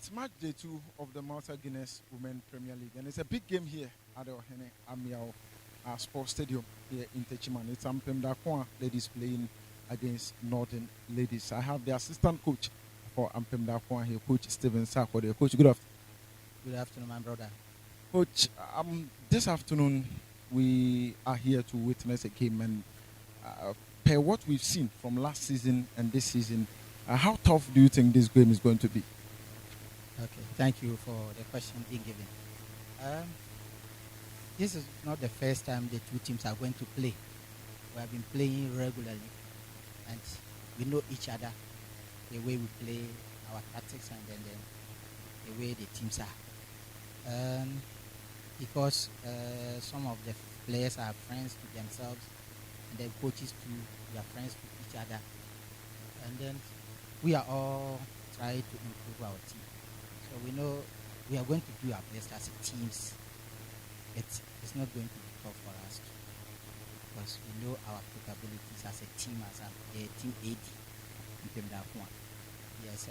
It's match day 2 of the Malta Guinness Women Premier League, and it's a big game here at the Ohene Amiao Sports Stadium here in Techiman. It's AMPEM DARKOA ladies playing against Northern Ladies. I have the assistant coach for AMPEM DARKOA here, Coach Stephen Sako. Coach, good afternoon. Good afternoon, my brother. Coach, this afternoon we are here to witness a game, and per what we've seen from last season and this season, how tough do you think this game is going to be? Okay, thank you for the question being given. This is not the first time the two teams are going to play. We have been playing regularly, and we know each other, the way we play, our tactics, and then the way the teams are. Because some of the players are friends to themselves, and the coaches too, we are friends with each other, and then we are all trying to improve our team. So we know we are going to do our best as a teams. It's not going to be tough for us because we know our capabilities as a team, as a team AD in AMPEM DARKOA. Yes,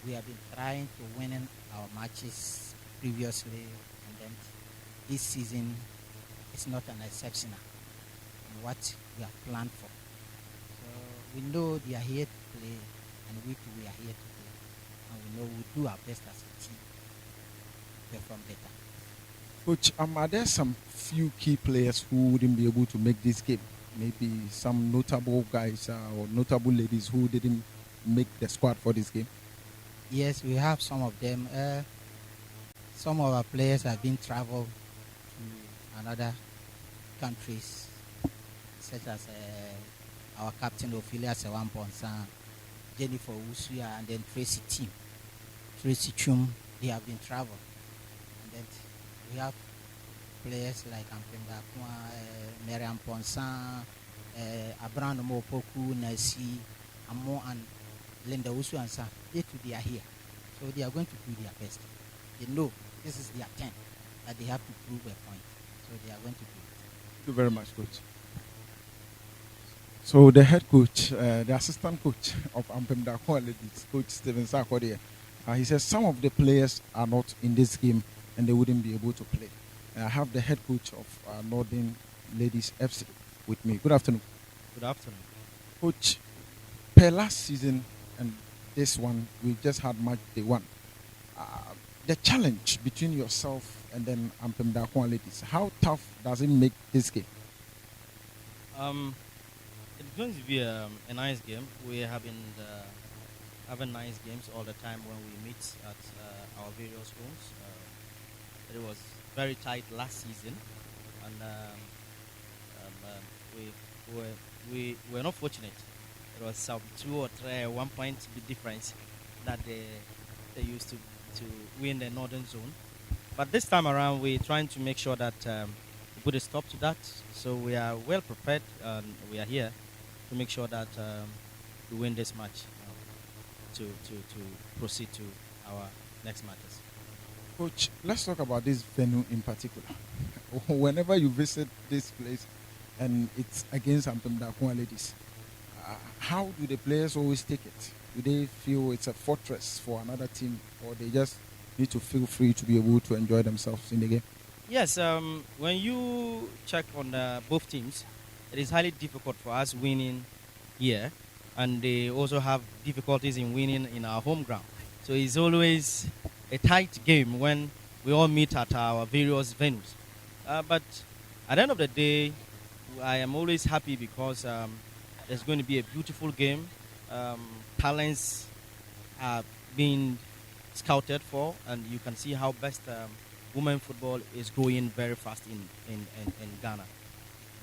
we have been trying to win our matches previously, and then this season is not an exception in what we have planned for. So we know they are here to play, and we too, we are here to play. And we know we'll do our best as a team to perform better. Coach, are there some few key players who wouldn't be able to make this game? Maybe some notable guys or notable ladies who didn't make the squad for this game? Yes, we have some of them. Some of our players have been traveled to another countries, such as our captain Ophelia Sewamponsan, Jennifer Usuya, and then Tracy Chum. They have been traveled. And then we have players like AMPEM DARKOA, Miriam Ponsan, Abraham Mopoku, Nasi, Amo, and Linda Usu and Sam. They too, they are here. So they are going to do their best. They know this is their turn, that they have to prove a point. So they are going to do it. Thank you very much, Coach. So the head coach, the assistant coach of AMPEM DARKOA ladies, Coach Stephen Sako, he says some of the players are not in this game and they wouldn't be able to play. I have the head coach of Northern Ladies FC with me. Good afternoon. Good afternoon. Coach, per last season and this one, we just had match day 1. The challenge between yourself and then AMPEM DARKOA ladies, how tough does it make this game? It's going to be a nice game. We have been having nice games all the time when we meet at our various homes. It was very tight last season, and we were not fortunate. It was some 2 or 3 1 point difference that they used to win the northern zone. But this time around, we're trying to make sure that we put a stop to that. So we are well prepared, and we are here to make sure that we win this match to proceed to our next matches. Coach, let's talk about this venue in particular. Whenever you visit this place and it's against AMPEM DARKOA ladies, how do the players always take it? Do they feel it's a fortress for another team, or they just need to feel free to be able to enjoy themselves in the game? Yes, when you check on both teams, it is highly difficult for us winning here, and they also have difficulties in winning in our home ground. So it's always a tight game when we all meet at our various venues. But at the end of the day, I am always happy because there's going to be a beautiful game. Talents are being scouted for, and you can see how best women football is growing very fast in Ghana.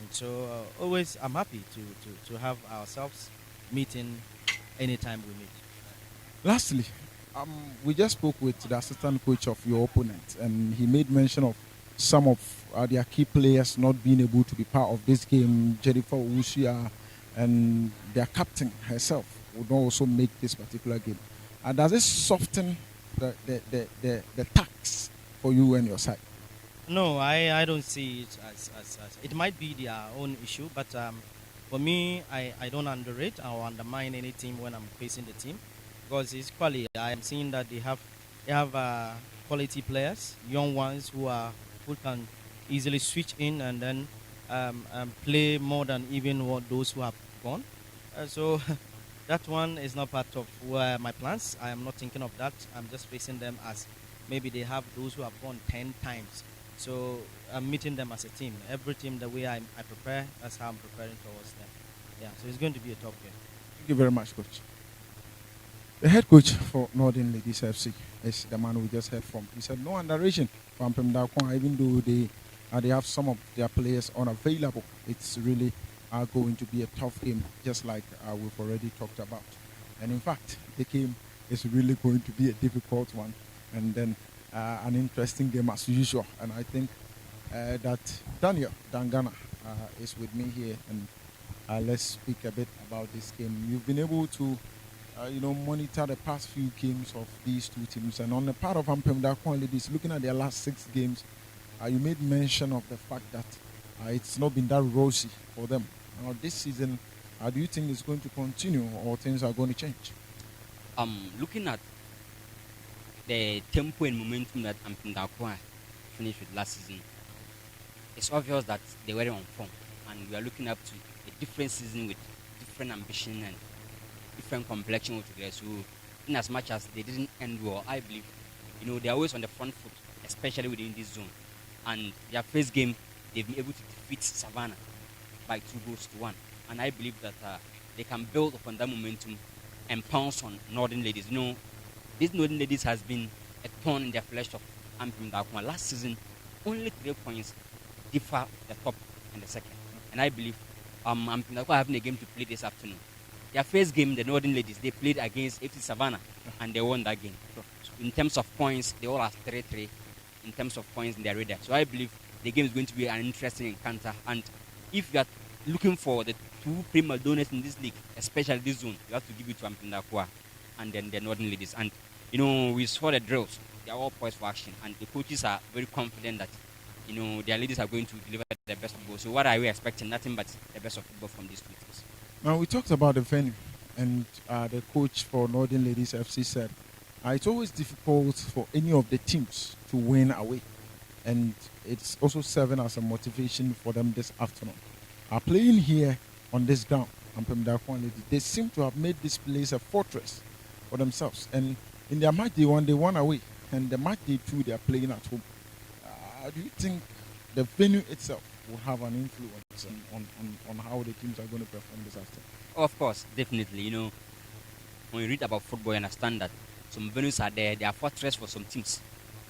And so always I'm happy to have ourselves meeting anytime we meet. Lastly, we just spoke with the assistant coach of your opponent, and he made mention of some of their key players not being able to be part of this game. Jennifer Usuya and their captain herself would not also make this particular game. Does it soften the tax for you and your side? No, I don't see it as it might be their own issue, but for me, I don't underrate or undermine any team when I'm facing the team. because it's quality. I am seeing that they have quality players, young ones who can easily switch in and then play more than even what those who have gone. So that one is not part of my plans. I am not thinking of that. I'm just facing them as maybe they have those who have gone 10 times. So I'm meeting them as a team. Every team, the way I prepare, that's how I'm preparing towards them. Yeah, so it's going to be a tough game. Thank you very much, coach. The head coach for Northern Ladies FC is the man we just heard from. He said no underration for AMPEM DARKOA, even though they have some of their players unavailable. It's really going to be a tough game, just like we've already talked about. And in fact, the game is really going to be a difficult one, and then an interesting game as usual. And I think that Daniel Dangana is with me here, and let's speak a bit about this game. You've been able to monitor the past few games of these two teams. And on the part of AMPEM DARKOA ladies, looking at their last 6 games, you made mention of the fact that it's not been that rosy for them. Now, this season, do you think it's going to continue or things are going to change? Looking at the tempo and momentum that AMPEM DARKOA finished with last season, it's obvious that they were on form. And we are looking up to a different season with different ambition and different complexion altogether. So, in as much as they didn't end well, I believe, they're always on the front foot, especially within this zone. And their first game, they've been able to defeat Savannah by 2-1. And I believe that they can build upon that momentum and pounce on Northern Ladies. These Northern Ladies has been a thorn in the flesh of AMPEM DARKOA. Last season, only 3 points differ the top and the second. And I believe AMPEM DARKOA having a game to play this afternoon. Their first game, the Northern Ladies, they played against FC Savannah and they won that game. So in terms of points, they all are 3-3 in terms of points in their radar. So I believe the game is going to be an interesting encounter. And if you are looking for the 2 prima donors in this league, especially this zone, you have to give it to AMPEM DARKOA and then the Northern Ladies. And we saw the drills; they are all poised for action, and the coaches are very confident that their ladies are going to deliver the best football. So what are we expecting? Nothing but the best of football from these 2 teams. Now, we talked about the venue, and the coach for Northern Ladies FC said it's always difficult for any of the teams to win away, and it's also serving as a motivation for them this afternoon. Playing here on this ground, AMPEM DARKOA ladies, they seem to have made this place a fortress for themselves. And in their match day 1, they won away, and the match day 2, they are playing at home. Do you think the venue itself will have an influence on how the teams are going to perform this afternoon? Of course, definitely. When you read about football, you understand that some venues are there. They are fortress for some teams.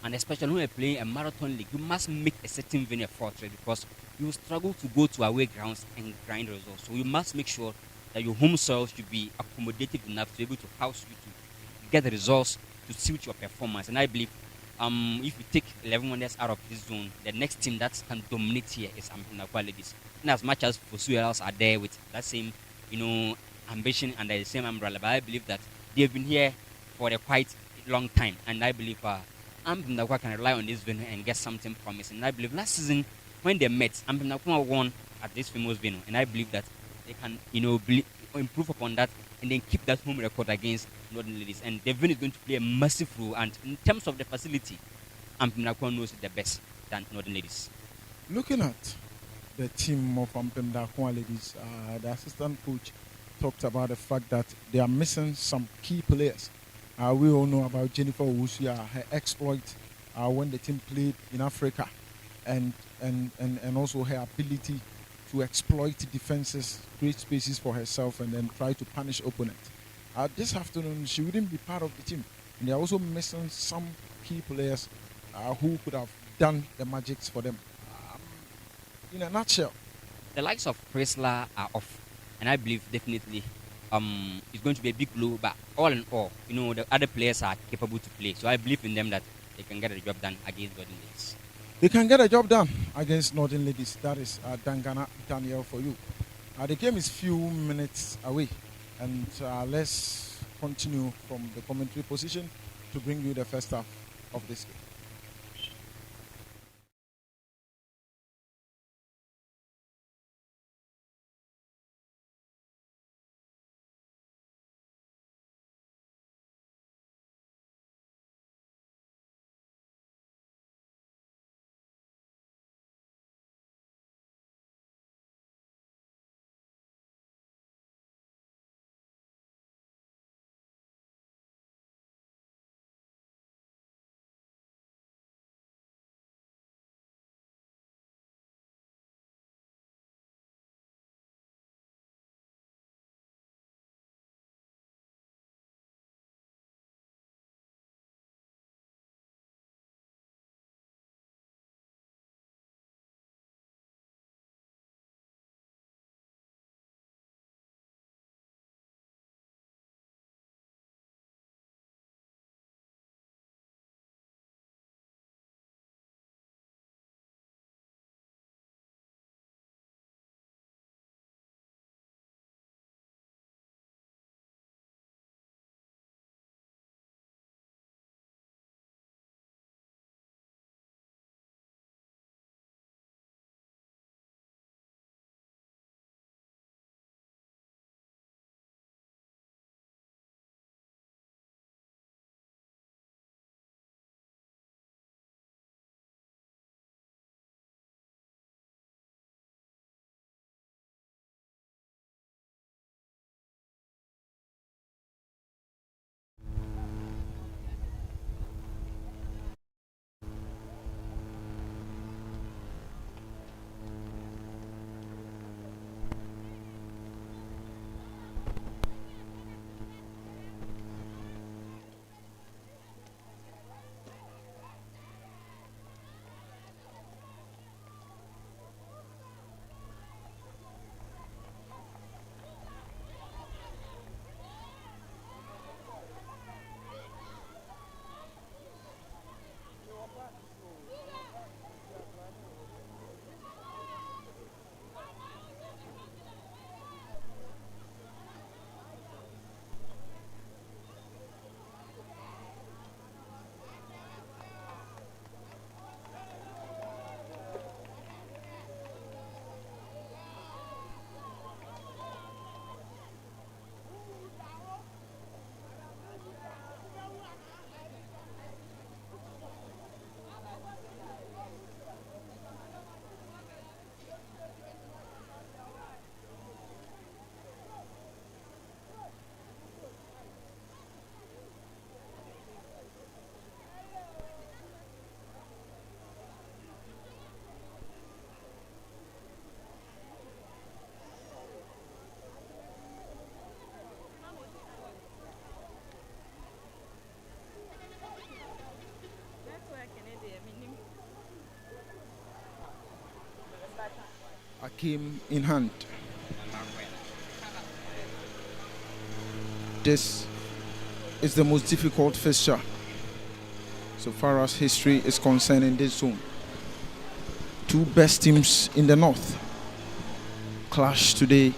And especially when you're playing a marathon league, you must make a certain venue a fortress because you struggle to go to away grounds and grind results. So you must make sure that your home soil should be accommodative enough to be able to house you to get the results to suit your performance. And I believe if you take 11 wonders out of this zone, the next team that can dominate here is AMPEM DARKOA ladies. And as much as Fosuelas are there with that same, ambition under the same umbrella, but I believe that they've been here for a quite long time, and I believe AMPEM DARKOA can rely on this venue and get something promising. And I believe last season when they met, AMPEM DARKOA won at this famous venue, and I believe that they can, improve upon that and then keep that home record against Northern Ladies. And the venue is going to play a massive role. And in terms of the facility, AMPEM DARKOA knows it the best than Northern Ladies. Looking at the team of AMPEM DARKOA ladies, the assistant coach talked about the fact that they are missing some key players. We all know about Jennifer Owusu, her exploit when the team played in Africa, and also her ability to exploit defenses, create spaces for herself, and then try to punish opponents. This afternoon, she wouldn't be part of the team. And they're also missing some key players who could have done the magics for them. In a nutshell, The likes of Chrysler are off, and I believe definitely it's going to be a big blow. But all in all, the other players are capable to play. So I believe in them that they can get the job done against Northern Ladies. they can get a job done against Northern Ladies. That is Dangana Daniel for you. The game is few minutes away, and let's continue from the commentary position to bring you the first half of this game. game in hand. This is the most difficult fixture so far as history is concerned in this zone. Two best teams in the north clash today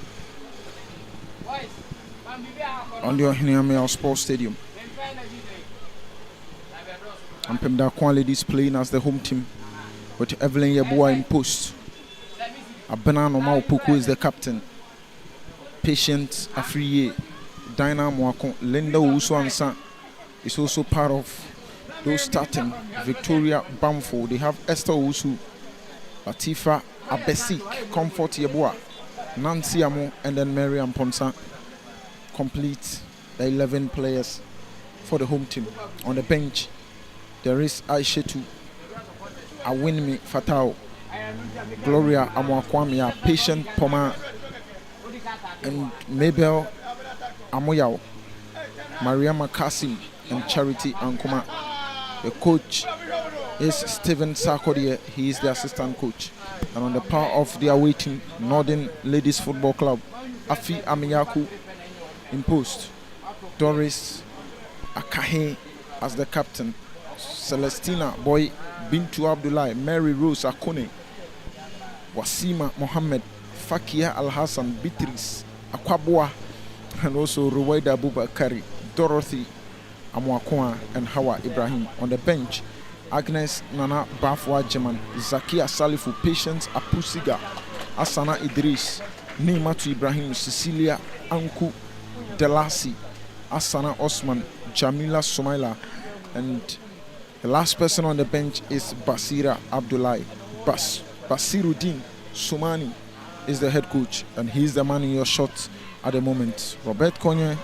on the Ohiniamea Sports Stadium. AMPEM Darkoa ladies playing as the home team with Evelyn Yeboah in post. Abena Noma Opoku is the captain. Patient Afriye, Dinah Mwako, Linda Usuansa is also part of those starting. Victoria Bamfo, they have Esther Usu, Latifa Abesik, Comfort Yeboah, Nancy Amo, and then Miriam Ponsa complete the 11 players for the home team. On the bench, there is Aishetu, Awinmi Fatao, Gloria Amwakwamia, Patient Poma, and Mabel Amoyao, Mariama Kasim, and Charity Ankuma. The coach is Stephen Sarkodie. He is the assistant coach. And on the part of the away team, Northern Ladies Football Club, Afi Amiyaku in post, Doris Akahe as the captain, Celestina Boy Bintu Abdullah, Mary Rose Akone, Wasima Mohammed, Fakia Al Hassan, Beatrice Akwabwa, and also Ruwaida Abubakari, Dorothy Amwakoa, and Hawa Ibrahim. On the bench, Agnes Nana Bafwa Jeman, Zakia Salifu, Patience Apusiga, Asana Idris, Neymatu Ibrahim, Cecilia Anku Delasi, Asana Osman, Jamila Somaila, and the last person on the bench is Basira Abdullahi. Basiruddin Sumani is the head coach, and he's the man in your shot at the moment. Robert Konye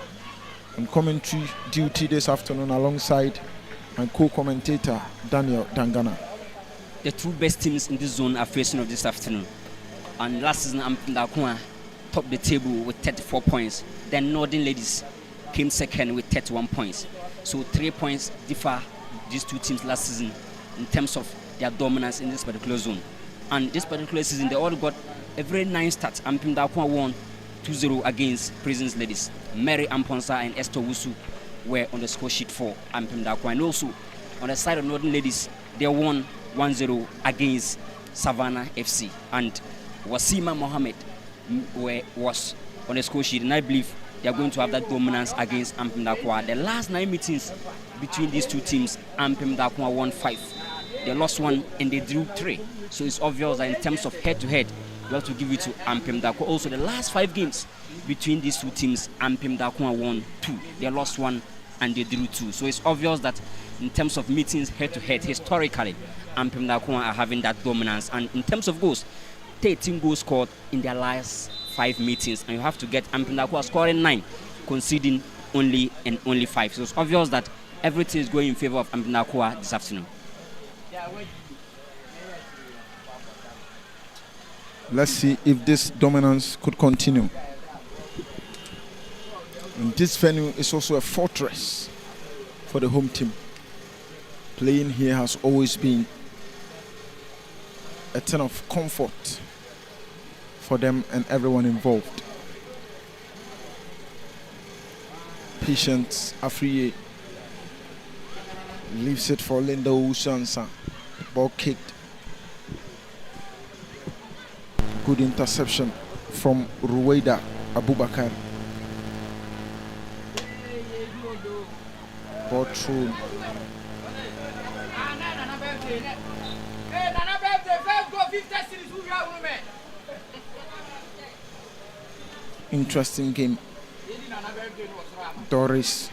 on commentary duty this afternoon alongside my co-commentator Daniel Dangana. The two best teams in this zone are facing off this afternoon. And last season, AMPEM Darkoa topped the table with 34 points. Then Northern Ladies came second with 31 points. So 3 points differ these two teams last season in terms of their dominance in this particular zone. And this particular season, they all got a very nice start. AMPEM Darkoa won 2-0 against Prisons Ladies. Mary Amponsa and Esther Wusu were on the score sheet for AMPEM Darkoa. And also, on the side of Northern Ladies, they won 1-0 against Savannah FC. And Wasima Mohammed was on the score sheet. And I believe they are going to have that dominance against AMPEM Darkoa. The last 9 meetings between these two teams, AMPEM Darkoa won 5. They lost 1 and they drew 3. So it's obvious that in terms of head-to-head, you have to give it to AMPEM Darkoa. Also, the last 5 games between these two teams, AMPEM Darkoa won 2. They lost 1 and they drew 2. So it's obvious that in terms of meetings head-to-head, historically, AMPEM Darkoa are having that dominance. And in terms of goals, 13 goals scored in their last 5 meetings. And you have to get AMPEM Darkoa scoring 9, conceding only 5. So it's obvious that everything is going in favor of AMPEM Darkoa this afternoon. Let's see if this dominance could continue. And this venue is also a fortress for the home team. Playing here has always been a ton of comfort for them and everyone involved. Patience Afriye leaves it for Linda Ushansa. Ball kicked. Good interception from Ruwaida Abubakar. Ball through. Interesting game. Doris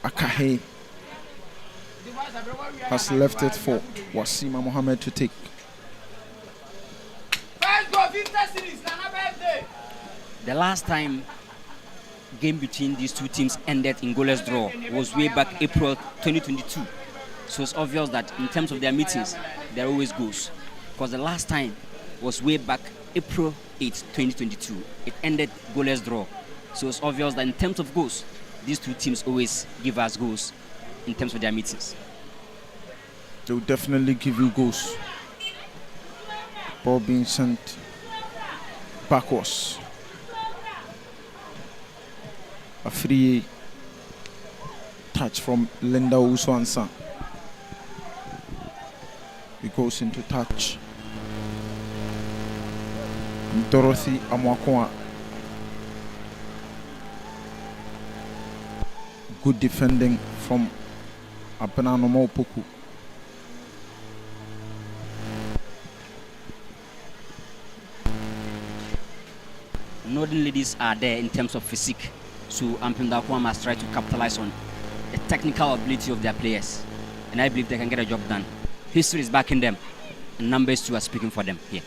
Akahe has left it for Wasima Mohammed to take. The last time game between these two teams ended in goalless draw was way back April 2022. So it's obvious that in terms of their meetings, there always goals. Because the last time was way back April 8, 2022. It ended goalless draw. So it's obvious that in terms of goals, these two teams always give us goals in terms of their meetings. They will definitely give you goals. Ball being sent backwards. A free touch from Linda Uswansa. It goes into touch. Dorothy Amwakoa. Good defending from Apenano Mopoku. Northern ladies are there in terms of physique, so AMPEM DARKOA must try to capitalize on the technical ability of their players, and I believe they can get a job done. History is backing them, and numbers too are speaking for them here.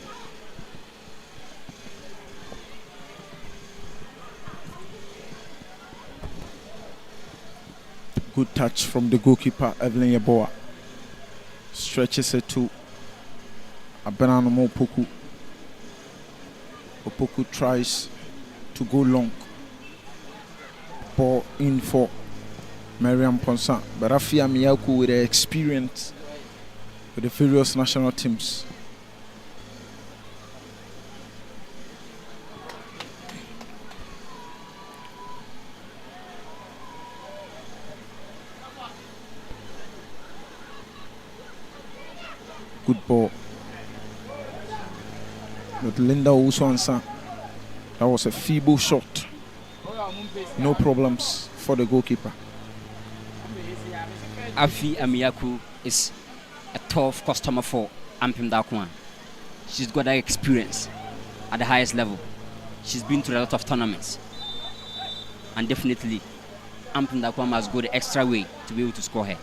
Good touch from the goalkeeper, Evelyn Yeboah. Stretches it to Abenano Mopoku. Opoku tries to go long. Ball in for Mariam Ponsa. But Rafia Miyaku with the experience with the various national teams. Good ball. With Linda Uswansa. That was a feeble shot. No problems for the goalkeeper. Afi Amiyaku is a tough customer for AMPEM DARKOA. She's got that experience at the highest level. She's been to a lot of tournaments. And definitely, AMPEM DARKOA must go the extra way to be able to score her.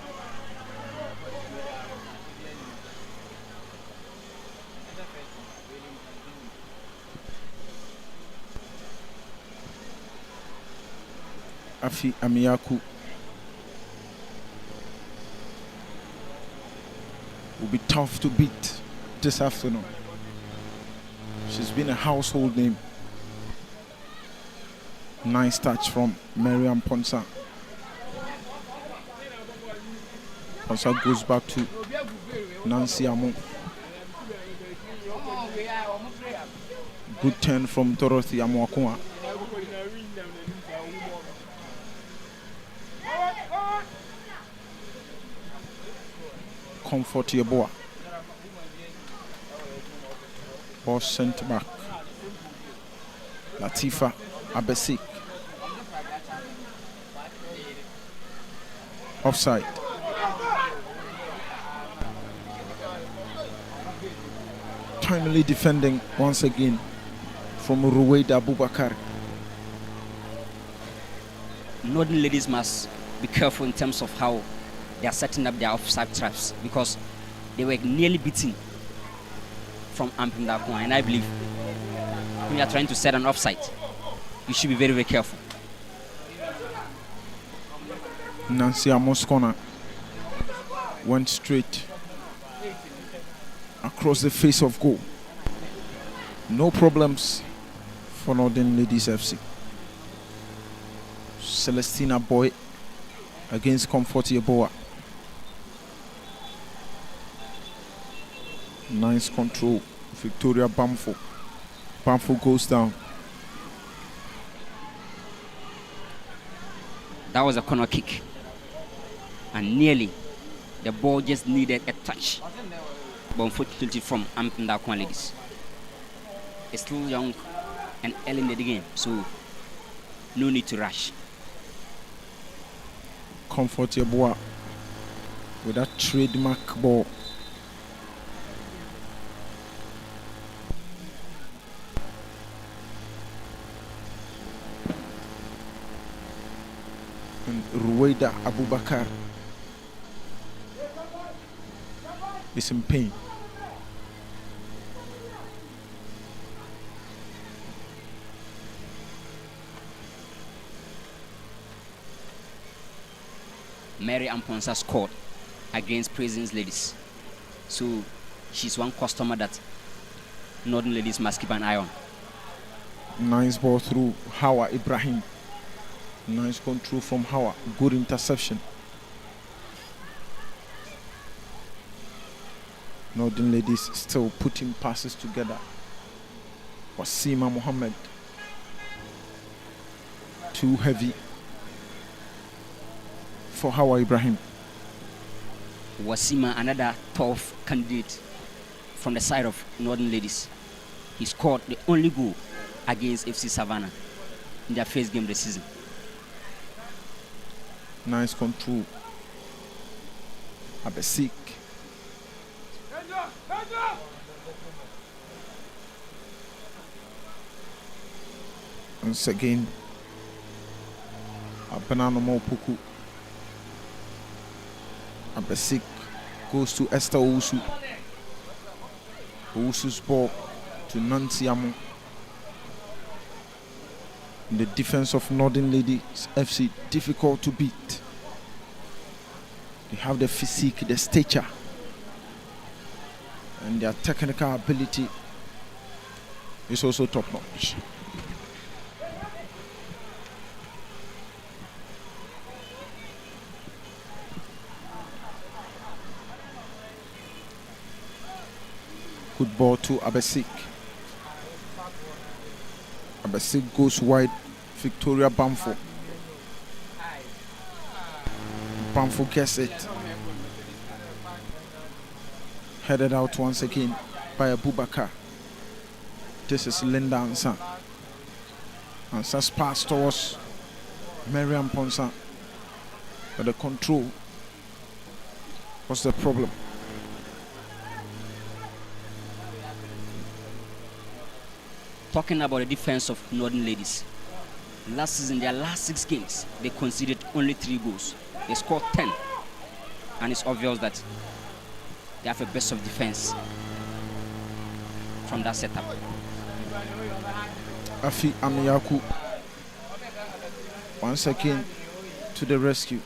Afi Amiyaku will be tough to beat this afternoon. She's been a household name. Nice touch from Mariam Ponsa. Ponsa goes back to Nancy Amo. Good turn from Dorothy Amwakua. Comfort Yeboah. Ball sent back. Latifa Abesik. Offside. Timely defending once again from Ruwaida Abubakar. Northern ladies must be careful in terms of how they are setting up their offside traps, because they were nearly beaten from AMPEM DARKOA, and I believe when you are trying to set an offside, you should be very, very careful. Nancy Amos corner went straight across the face of goal. No problems for Northern Ladies FC. Celestina Boy against Comfort Yeboah. Nice control. Victoria Bamfo. Bamfo goes down. That was a corner kick, and nearly the ball just needed a touch, but unfortunately from AMPEM DARKOA ladies. It's still young and early in the game, so no need to rush. Comfort Yeboah with that trademark ball. And Ruwaida Abubakar is in pain. Mary Amponsa scored against Prisons ladies, so she's one customer that Northern ladies must keep an eye on. Nice ball through Hawa Ibrahim. Nice control from Hawa. Good interception. Northern ladies still putting passes together. Wasima Mohammed. Too heavy for Hawa Ibrahim. Wasima, another tough candidate from the side of Northern Ladies. He scored the only goal against FC Savannah in their first game of the season. Nice control. Abesik. Once again, Banana Mopuku. Abesik goes to Esther Owusu. Owusu's ball to Nancy Amo. The defense of Northern Ladies FC, difficult to beat. They have the physique, the stature, and their technical ability is also top notch. Good ball to Abesik. Abesik goes wide. Victoria Bamfo. Bamfo gets it. Headed out once again by Abubakar. This is Linda Ansa. Ansa's pass towards Mariam Ponsa. But the control was the problem. Talking about the defense of Northern Ladies. Last season, their last 6 games, they conceded only 3 goals. They scored 10. And it's obvious that they have a best of defense from that setup. Afi Amiyaku once again to the rescue.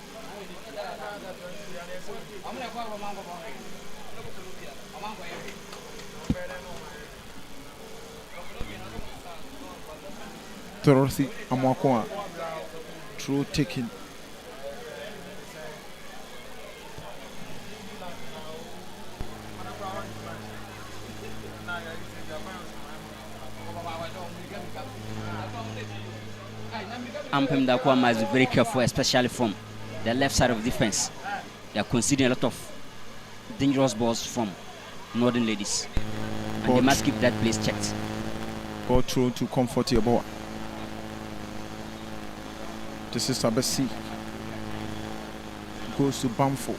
Dorothy Amwakoa, through taking. AMPEM DARKOA must be very careful, especially from the left side of defense. They are conceding a lot of dangerous balls from Northern Ladies. And they must keep that place checked. Ball thrown to Comfortable. This is Abesi. Goes to Bamfo.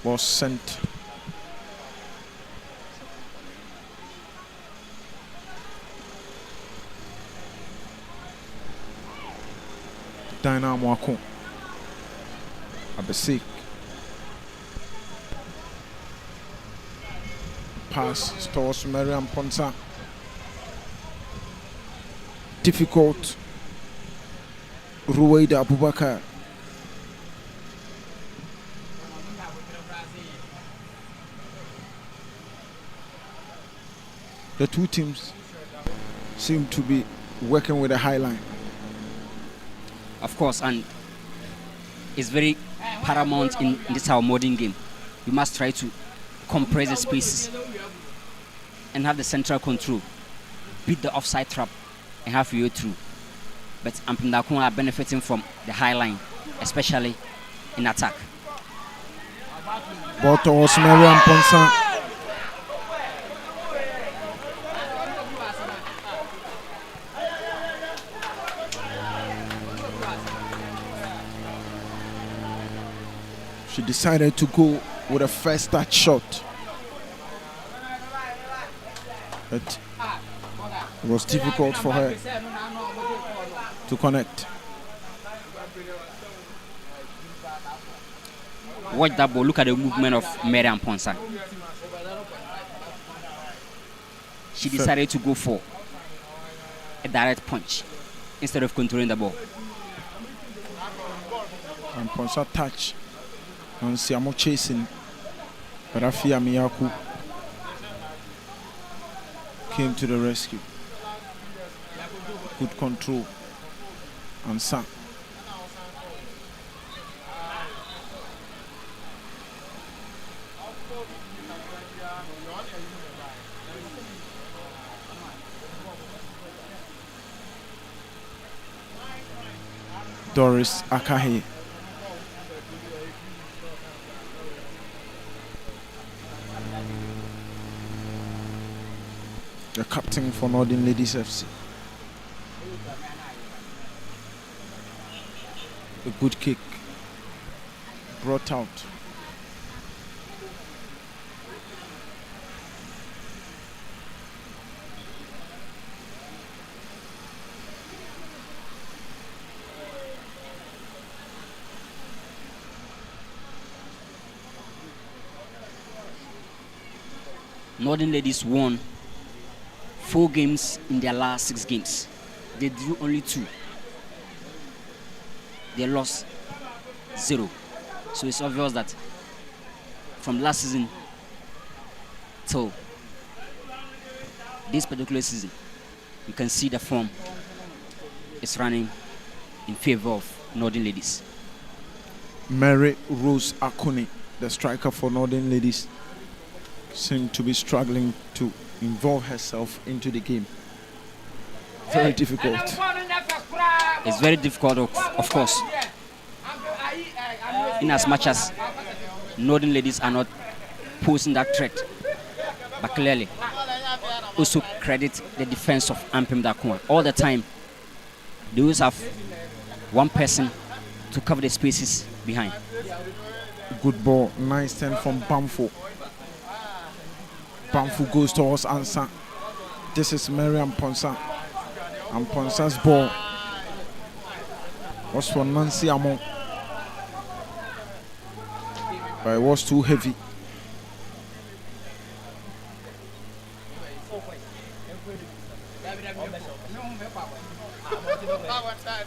Was sent. Dynamo Akon. Abesik. Pass towards Mariam Ponsa. Difficult. Ruwaida Abubakar. The two teams seem to be working with a high line. Of course, and it's very paramount in this our modern game. We must try to compress the spaces and have the central control, beat the offside trap, and have your through. But AMPEM DARKOA are benefiting from the high line, especially in attack. Ball towards Mariam Ponsa. She decided to go with a first touch shot. But it was difficult for her to connect. Watch that ball. Look at the movement of Mariam Ponsa. She decided to go for a direct punch instead of controlling the ball. And Ponsa touch. And Siamo chasing. But Afia Miyaku came to the rescue. Good control. And Sam. Doris Akahe. The captain for Northern Ladies FC. A good kick. Brought out. Northern Ladies won 4 games in their last 6 games. They drew only 2. They lost 0. So it's obvious that from last season till this particular season, you can see the form is running in favor of Northern Ladies. Mary Rose Akuni, the striker for Northern Ladies, seemed to be struggling to involve herself into the game. Very difficult. It's very difficult, of course, in as much as Northern Ladies are not posing that threat. But clearly, also credit the defense of AMPEM DARKOA. All the time, they always have one person to cover the spaces behind. Good ball, nice turn from Bamfo. Bamfo goes towards Ansa. This is Miriam Ponsa. And Ponsa's ball was for Nancy Amon. But it was too heavy.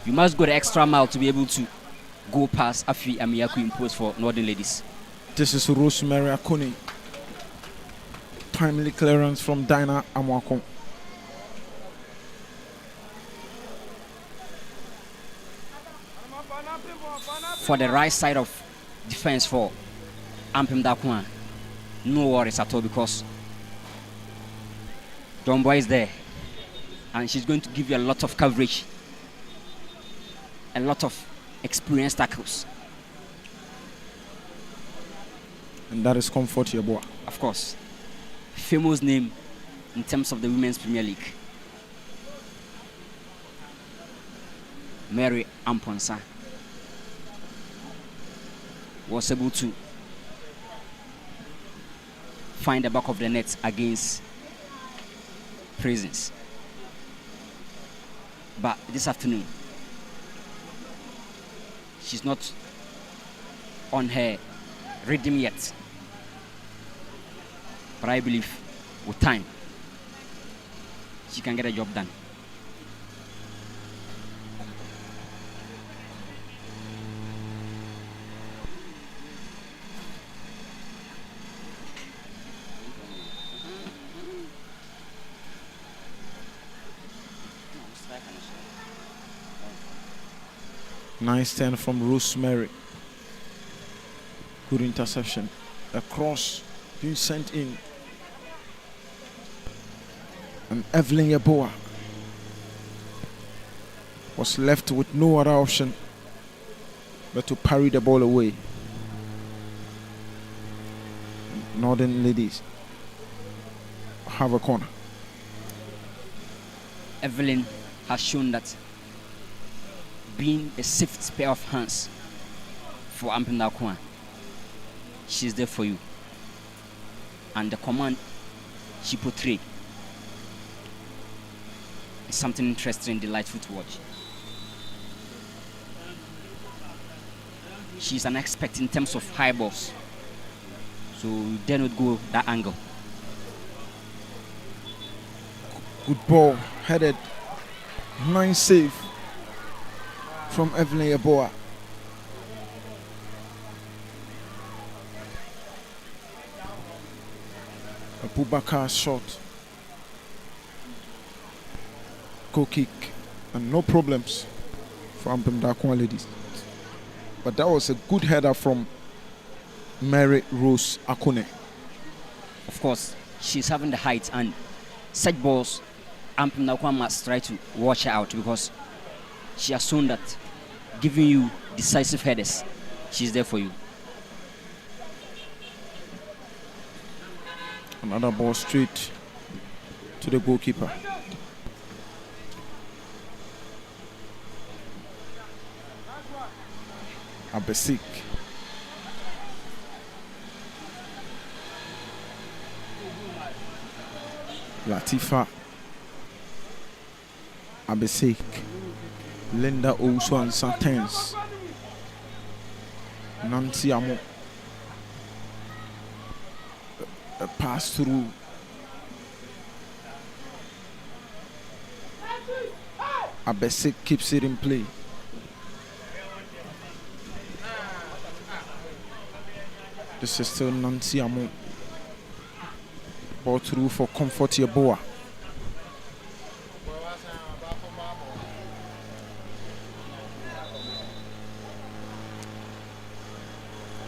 You must go the extra mile to be able to go past Afi Amiyaku imposed for Northern Ladies. This is Rosemary Akuni. Timely clearance from Dinah Amwakon. For the right side of defense for AMPEM DARKOA, no worries at all, because Domboy is there and she's going to give you a lot of coverage, a lot of experienced tackles. And that is Comfort Yeboah. Of course, famous name in terms of the Women's Premier League. Mary Amponsa was able to find the back of the net against Prisons. But this afternoon, she's not on her rhythm yet. But I believe with time, she can get a job done. Nice turn from Rosemary. Good interception. A cross being sent in. And Evelyn Yeboah was left with no other option but to parry the ball away. Northern Ladies have a corner. Evelyn has shown that being a safe pair of hands for AMPEM DARKOA, she's there for you. And the command she portrayed is something interesting and delightful to watch. She's an expert in terms of high balls, so you dare not go that angle. Good ball, headed. Nice save from Evelyn Yeboah. Abubakar shot. Goal kick. And no problems for AMPEM Darkoa ladies. But that was a good header from Mary Rose Akune. Of course, she's having the height, and such balls, AMPEM Darkoa must try to watch her out, because she has shown that giving you decisive headers, she's there for you. Another ball straight to the goalkeeper. Abesik. Latifa. Abesik. Linda Owusu and Santens. Nancy Amo. A pass through. Abesik keeps it in play. This is still Nancy Amo. Ball through for Comfort Yeboah.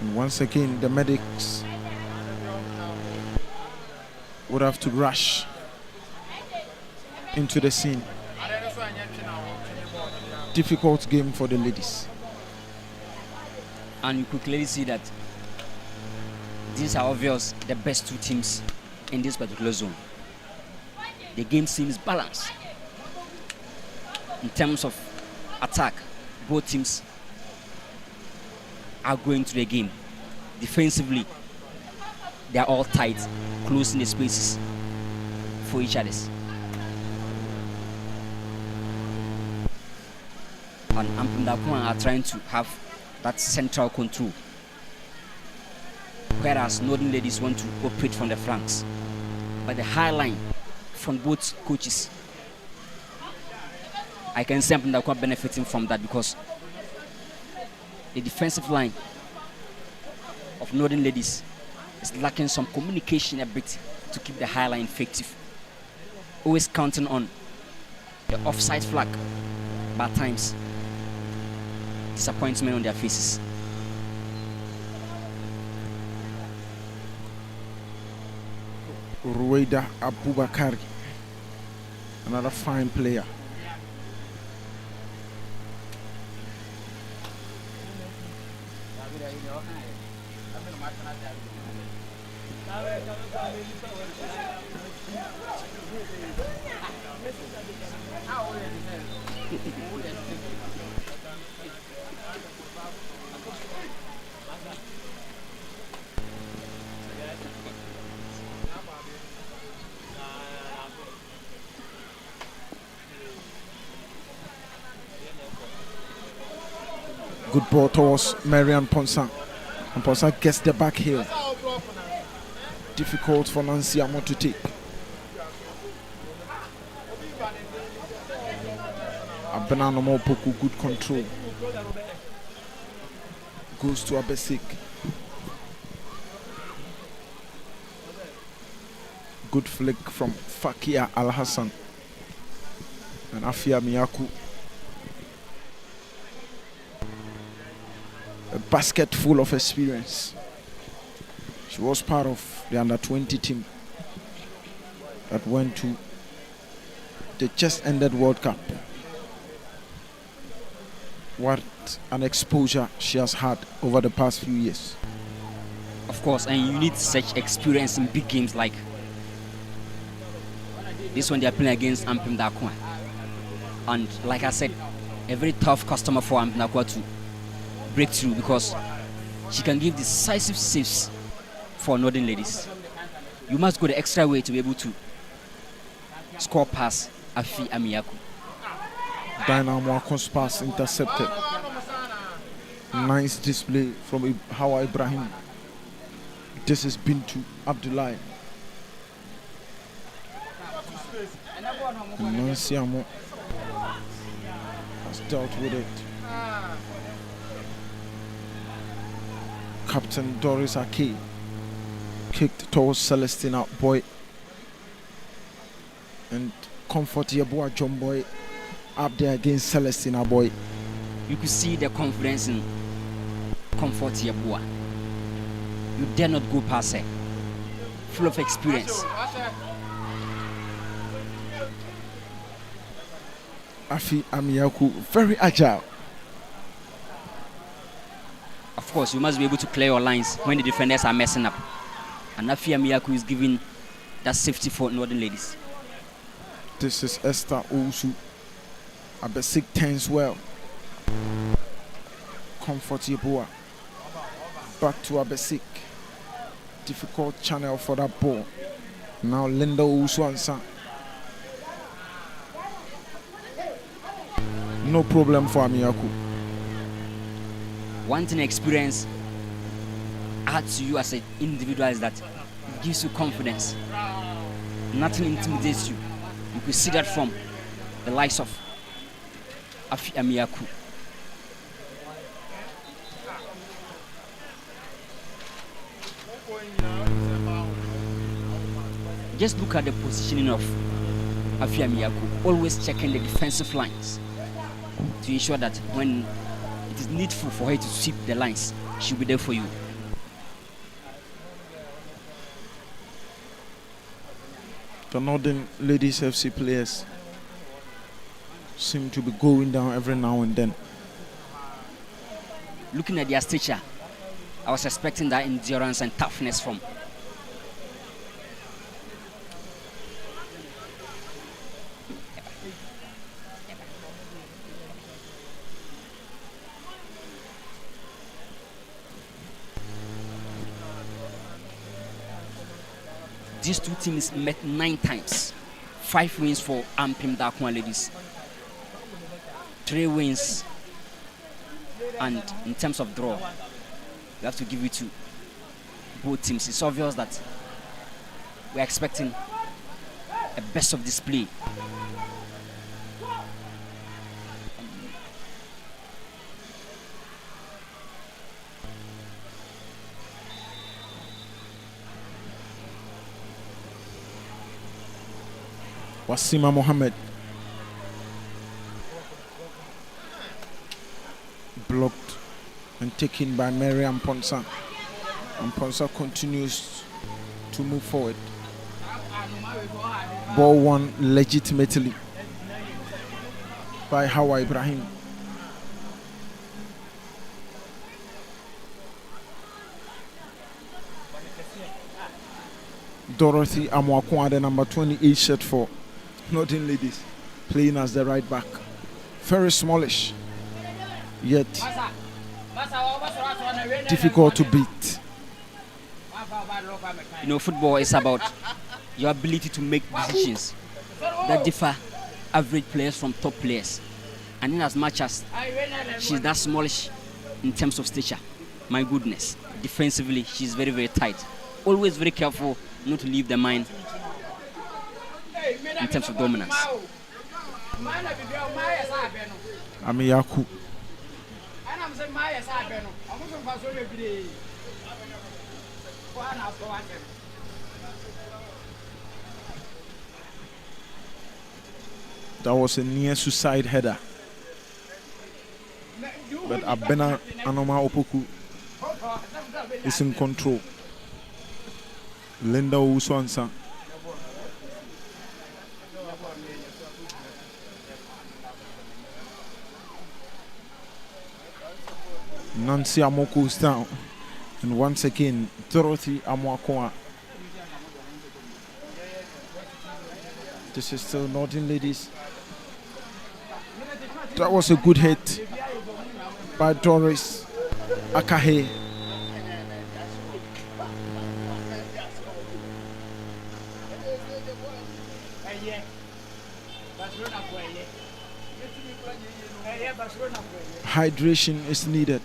And once again, the medics would have to rush into the scene. Difficult game for the ladies. And you could clearly see that these are obvious the best two teams in this particular zone. The game seems balanced. In terms of attack, both teams are going to the game. Defensively, they are all tight, closing the spaces for each other. And AMPEM Darkoa are trying to have that central control, whereas Northern ladies want to operate from the flanks. But the high line from both coaches, I can see AMPEM Darkoa benefiting from that, because the defensive line of Northern ladies is lacking some communication a bit to keep the high line effective. Always counting on the offside flag, but at times disappointment on their faces. Rueda Abubakar, another fine player. Good ball towards Marianne Ponsa. And Ponsa gets the back heel. Difficult for Nancy Amo to take. Abenano Mopoku, good control. Goes to Abesik. Good flick from Fakia Al Hassan. And Afia Miyaku. A basket full of experience. She was part of the under-20 team that went to the just ended World Cup. What an exposure she has had over the past few years. Of course, and you need such experience in big games like this one they are playing against AMPEM Darkoa. And like I said, a very tough customer for AMPEM Darkoa to break through, because she can give decisive saves for Northern ladies. You must go the extra way to be able to score past Afi Amiyaku. Dynamo Akon's pass intercepted. Nice display from Hawa Ibrahim. This has been to Abdullahi. Nancy Amo has dealt with it. Captain Doris Ake Kicked towards Celestina Boy. And Comfort Yeboah John Boy up there against Celestina Boy. You could see the confidence in Comfort Yeboah. You dare not go past her. Full of experience. Afi Amiyaku, very agile. Of course, you must be able to clear your lines when the defenders are messing up. And Afi Amiyaku is giving that safety for Northern Ladies. This is Esther Owusu. Abesik turns well. Comfort Yeboah. Back to Abesik. Difficult channel for that ball. Now Linda Owusu Ansa. No problem for Amiyaku. One thing experience adds to you as an individual is that it gives you confidence. Nothing intimidates you. You could see that from the likes of Afi Amiyaku. Just look at the positioning of Afi Amiyaku, always checking the defensive lines to ensure that when it is needful for her to sweep the lines, she'll be there for you. The Northern Ladies FC players seem to be going down every now and then. Looking at their stature, I was expecting that endurance and toughness from. These two teams met 9 times. 5 wins for AMPEM Darkoa Ladies. 3 wins. And in terms of draw, we have to give it to both teams. It's obvious that we're expecting a best of display. Wasima Mohammed blocked and taken by Mariam Ponsa, and Ponsa continues to move forward. Ball won legitimately by Hawa Ibrahim. Dorothy Amwakwa, the number 28 shirt for Northern Ladies, playing as the right back. Very smallish, yet difficult to beat. You know, football is about your ability to make decisions that differ average players from top players. And in as much as she's that smallish in terms of stature, my goodness, defensively she's very, very tight. Always very careful not to leave the mind in terms of dominance. Amiyaku. That was a near suicide header. But Abena Anoma Opoku is in control. Linda Uswansa. Nancy Amoko is down. And once again, Dorothy Amwakoa. This is still Northern Ladies. That was a good hit by Doris Akahe. Hydration is needed.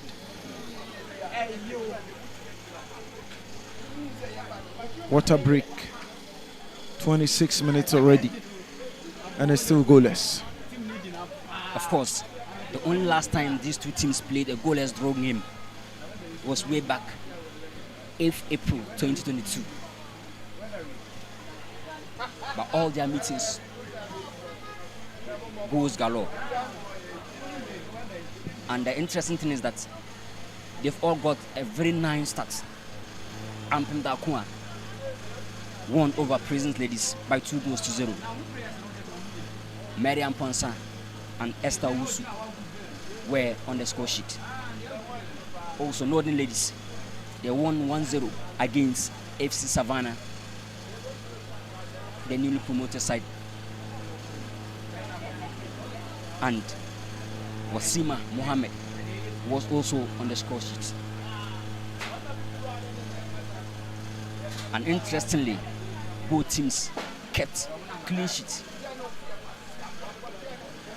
Water break. 26 minutes already, and it's still goalless. Of course, the only last time these two teams played a goalless draw game was way back 8th April 2022. But all their meetings goes galore. And the interesting thing is that they've all got a very nice start. AMPEM DARKOA won over Prisons Ladies by 2-0. Mariam Ponsa and Esther Wusu were on the score sheet. Also, Northern Ladies, they won 1-0 against FC Savannah, the newly promoted side. And Wasima Mohammed was also on the score sheet. And interestingly, both teams kept clean sheets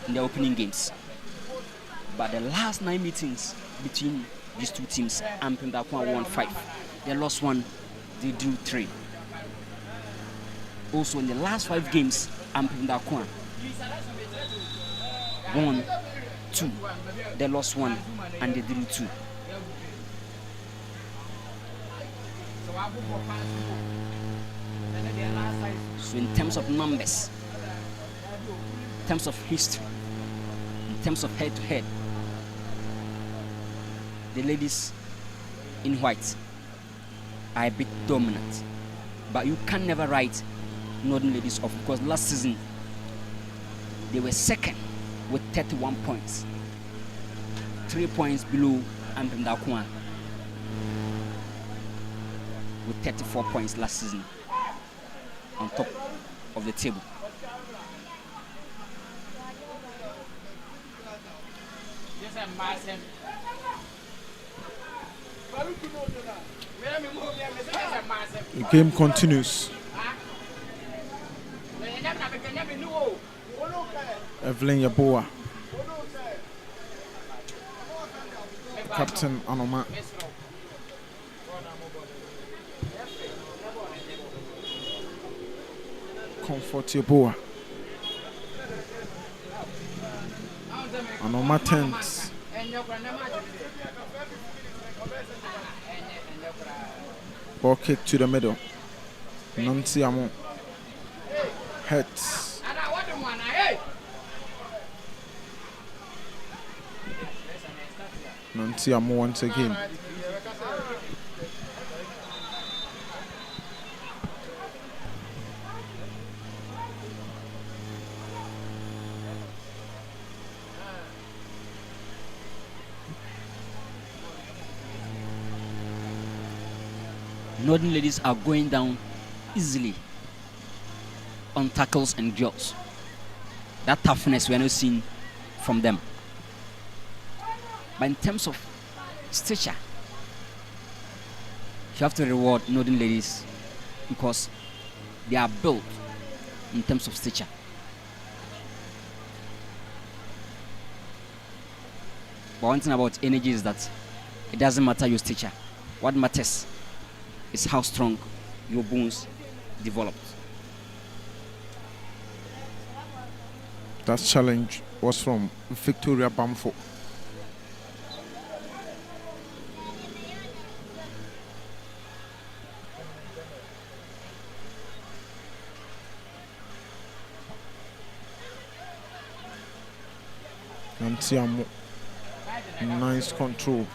in the opening games. But the last 9 meetings between these two teams, AMPEM DARKOA won 5. They lost 1, they drew 3. Also, in the last 5 games, AMPEM DARKOA won 2. They lost 1 and they drew 2. So in terms of numbers, in terms of history, in terms of head-to-head, the ladies in white are a bit dominant. But you can never write Northern Ladies off, because last season they were second with 31 points, 3 points below AMPEM DARKOA with 34 points last season on top of the table. The game continues. Evelyn Yaboa, Captain Anoma. Comfort Yaboa. Anoma tents. Ball kick to the middle. Nancy Amo. Heads. Nancy Amo once again. Northern Ladies are going down easily on tackles and jaws. That toughness we are not seeing from them. But in terms of stature, you have to reward Northern Ladies because they are built in terms of stature. But one thing about energy is that it doesn't matter your stature. What matters is how strong your bones developed. That challenge was from Victoria Bamfo. Nantiamo, nice control.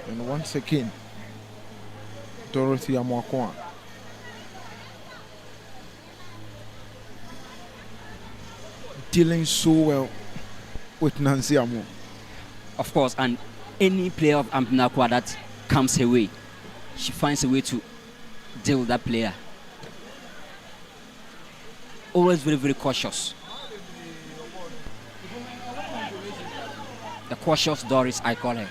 And once again, Dorothy Amoakoa. Dealing so well with Nancy Amo. Of course, and any player of AMPEM DARKOA that comes her way, she finds a way to deal with that player. Always very, very cautious. The cautious Doris, I call her.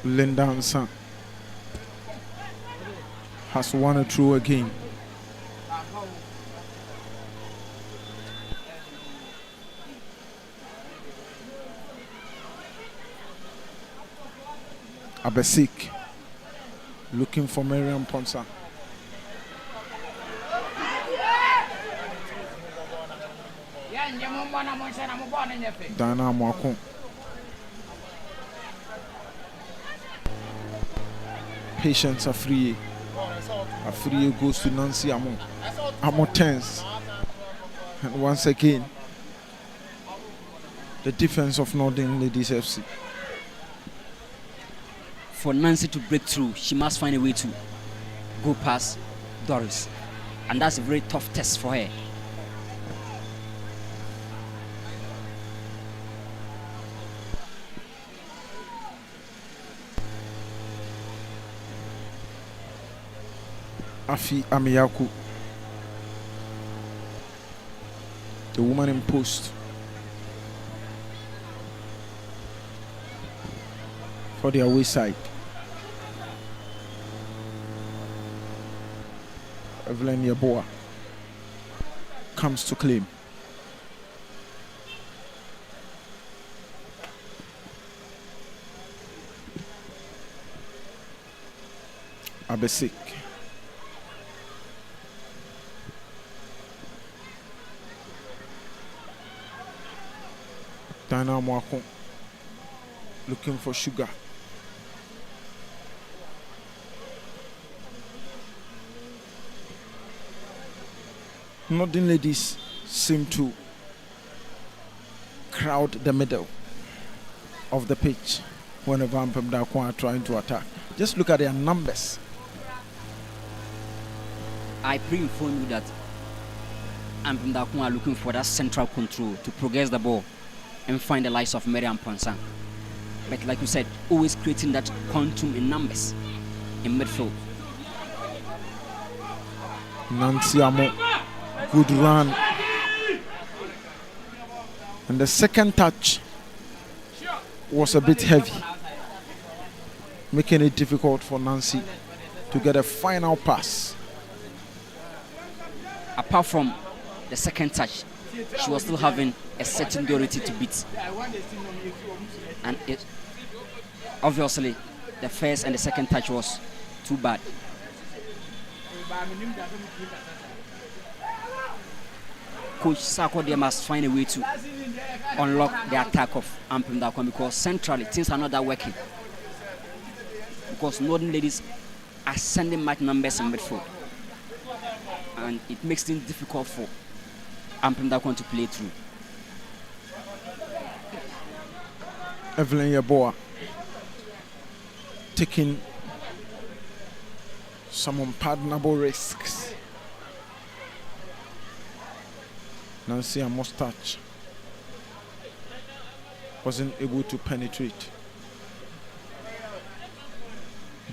Linda Hansan has won a throw again. Abesik looking for Mariam Ponsa. Dana Mwako. Patience Afriye. Afriye goes to Nancy Amo. Amo tense. And once again, the defense of Northern Ladies FC. For Nancy to break through, she must find a way to go past Doris. And that's a very tough test for her. Afi Amiyaku, the woman in post for the away side. Evelyn Yeboah comes to claim. Abesik. Dana Mwako looking for Sugar. Northern Ladies seem to crowd the middle of the pitch whenever AMPEM Darkoa are trying to attack. Just look at their numbers. I pre-informed you that AMPEM Darkoa are looking for that central control to progress the ball and find the likes of Mary and Ponsang. But like you said, always creating that quantum in numbers in midfield. Nancy Amo, good run. And the second touch was a bit heavy, making it difficult for Nancy to get a final pass. Apart from the second touch, she was still having a certain Dorothy to beat. And it obviously the first and the second touch was too bad. Coach Sako they must find a way to unlock the attack of AMPEM Darkoa because centrally things are not that working. Because Northern Ladies are sending much numbers in midfield. And it makes things difficult for AMPEM Darkoa to play through. Evelyn Yeboah taking some unpardonable risks. Nancy Amos touch wasn't able to penetrate.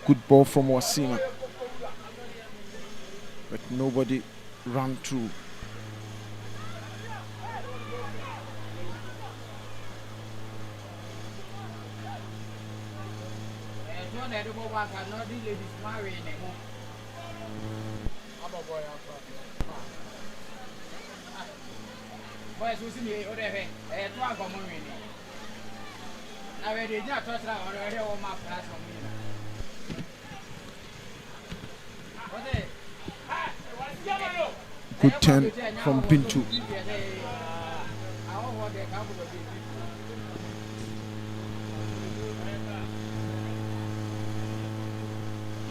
Good ball from Wasima, but nobody ran through. Good turn from Pintu.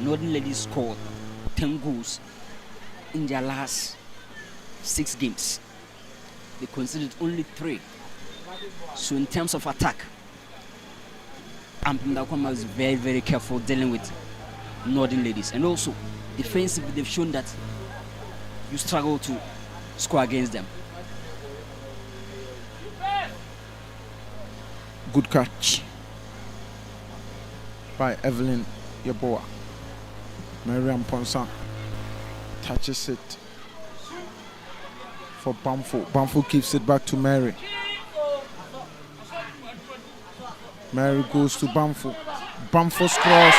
Northern Ladies scored 10 goals in their last 6 games. They conceded only 3. So in terms of attack, AMPEM Darkoa is very, very careful dealing with Northern Ladies. And also, defensively, they've shown that you struggle to score against them. Good catch by Evelyn Yeboah. Mariam Ponsa touches it for Bamfo. Bamfo gives it back to Mary. Mary goes to Bamfo. Bamfo's cross.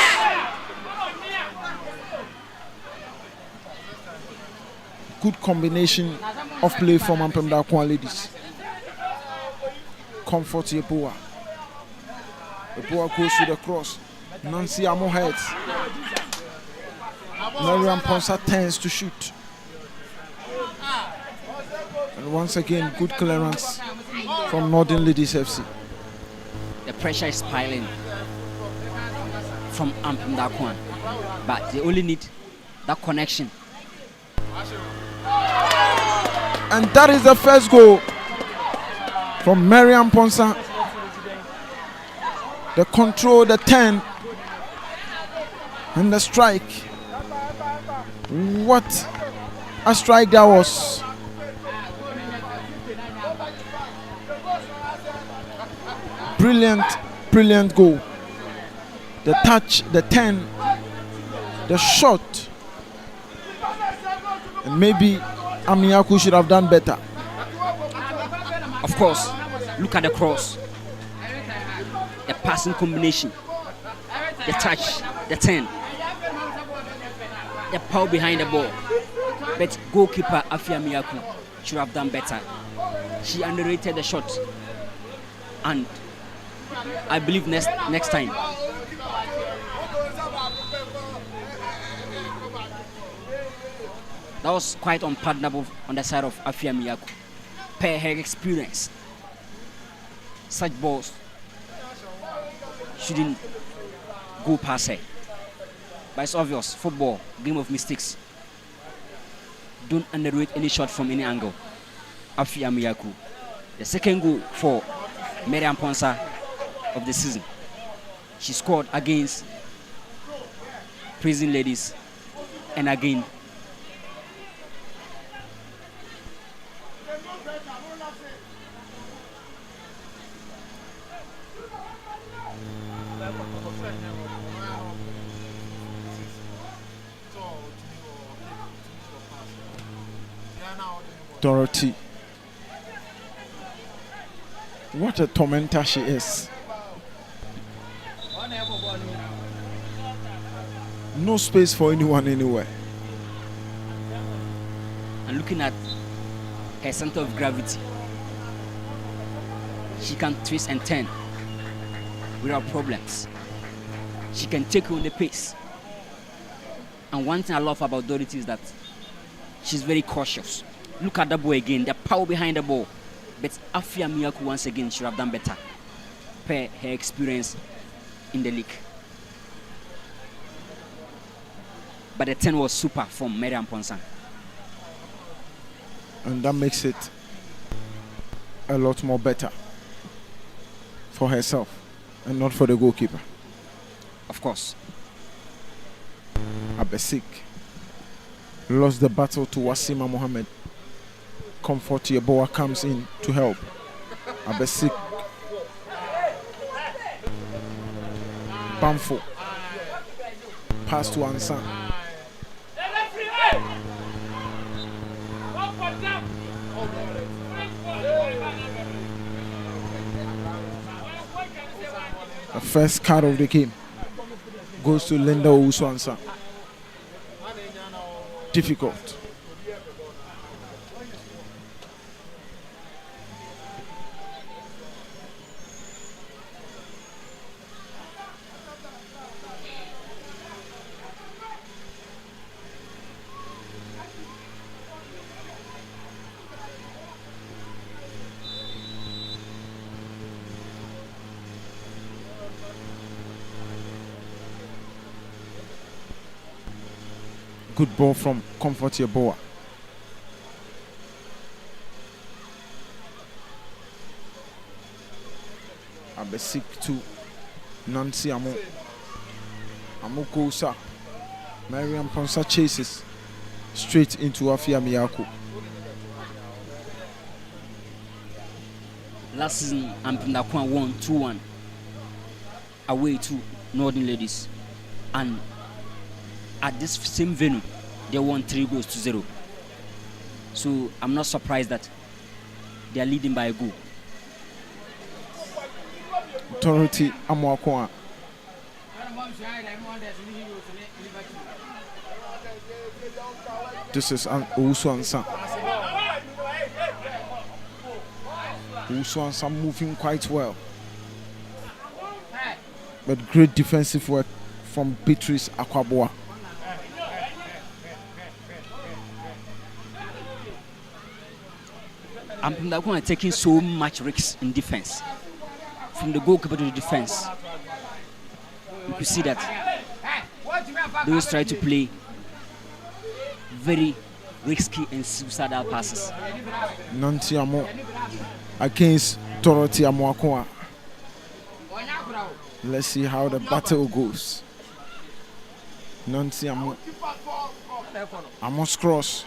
Good combination of play from AMPEM Darkoa Ladies. Comfort Yeboah. Yeboah goes to the cross. Nancy Amo heads. Mariam Ponsa turns to shoot. And once again, good clearance from Northern Ladies FC. The pressure is piling from AMPEM DARKOA, but they only need that connection. And that is the first goal from Mariam Ponsa. The control, the turn, and the strike. What a strike that was. Brilliant, brilliant goal. The touch, the turn, the shot. And maybe Amiaku should have done better. Of course, look at the cross, the passing combination, the touch, the turn, the power behind the ball. But goalkeeper Afia Miyaku should have done better. She underrated the shot, and I believe next time. That was quite unpardonable on the side of Afia Miyaku. Per her experience, such balls shouldn't go past her. But it's obvious, football, game of mistakes. Don't underrate any shot from any angle. Afia Miyaku. The second goal for Mariam Ponsa of the season. She scored against Prison Ladies and again Dorothy. What a tormentor she is. No space for anyone anywhere. and looking at her center of gravity, she can twist and turn without problems. She can take on the pace. And one thing I love about Dorothy is that she's very cautious. Look at the ball again, the power behind the ball. But Afia Miyaku once again should have done better per her experience in the league. But the 10 was super from Mariam Ponsa. And that makes it a lot more better for herself and not for the goalkeeper. Of course. Abesik lost the battle to Wasima Mohammed. Comfort Yeboah comes in to help. Abesik. Bamfo. Pass to Ansan. The first card of the game goes to Linda Owusu-Ansah. Difficult. Good ball from Comfort Yeboah. Abesik to Nancy Amo. Amo goes up. Mariam Ponsa chases straight into Afia Miyaku. Last season, AMPEM DARKOA won 2-1 away to Northern Ladies. And at this same venue, they won 3-0. So I'm not surprised that they are leading by a goal. Dorothy Amoakoa. This is Owusu-Ansah. Owusu-Ansah moving quite well. But great defensive work from Beatrice Akwaboah. AMPEM Darkoa are taking so much risks in defense. From the goalkeeper to the defense, you could see that they always try to play very risky and suicidal passes. Nantiamo against Dorothy Amoakoa. Let's see how the battle goes. Nantiamo Amos cross.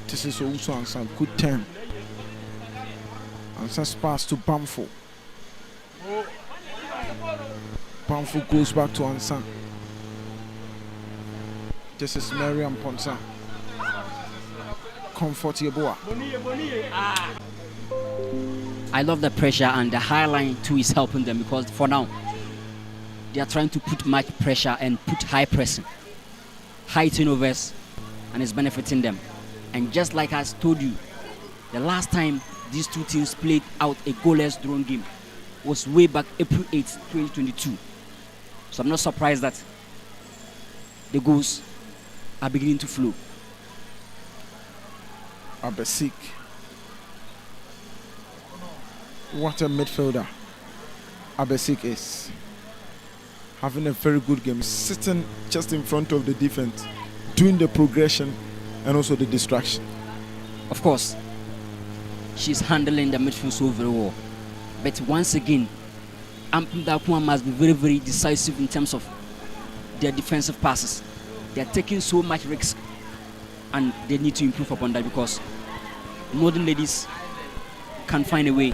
This is also Ansan. Good turn. Ansan's pass to Bamfo. Bamfo goes back to Ansan. This is Mariam Ponsa. Comfortable. I love the pressure, and the high line too is helping them, because for now they are trying to put much pressure and put high pressing, high turnovers, and it's benefiting them. And just like I told you, the last time these two teams played out a goalless drawn game was way back April 8, 2022. So I'm not surprised that the goals are beginning to flow. Abesik. What a midfielder Abesik is. Having a very good game, sitting just in front of the defense, doing the progression and also the distraction. Of course, she's handling the midfield so very well. But once again, AMPEM Darkoa must be very, very decisive in terms of their defensive passes. They are taking so much risk, and they need to improve upon that, because Northern Ladies can find a way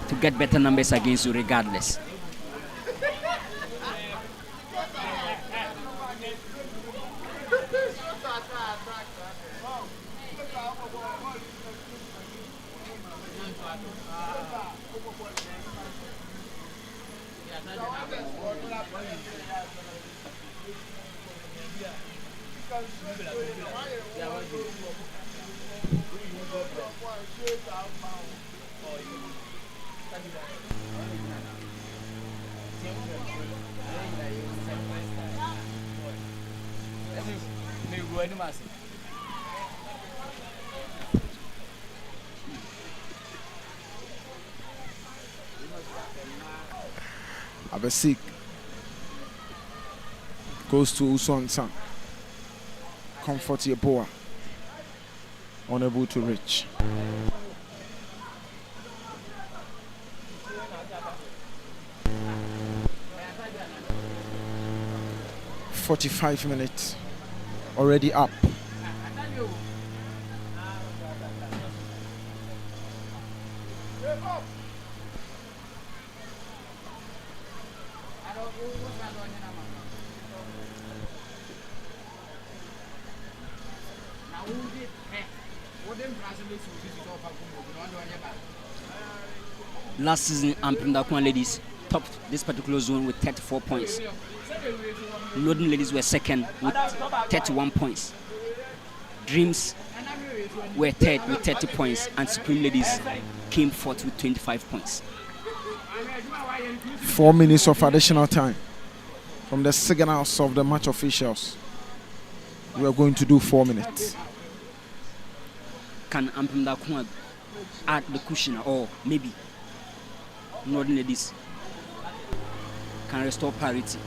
to get better numbers against you regardless. Abesik goes to Usuan San. Comfort Yeboah. Unable to reach. "45 minutes already up." Last season, AMPEM Darkoa Ladies topped this particular zone with 34 points. Northern Ladies were second with 31 points. Dreams were third with 30 points, and Supreme Ladies came fourth with 25 points. 4 minutes of additional time from the signals of the match officials. We are going to do 4 minutes. Can AMPEM Darkoa add the cushion, or maybe Northern Ladies can restore parity?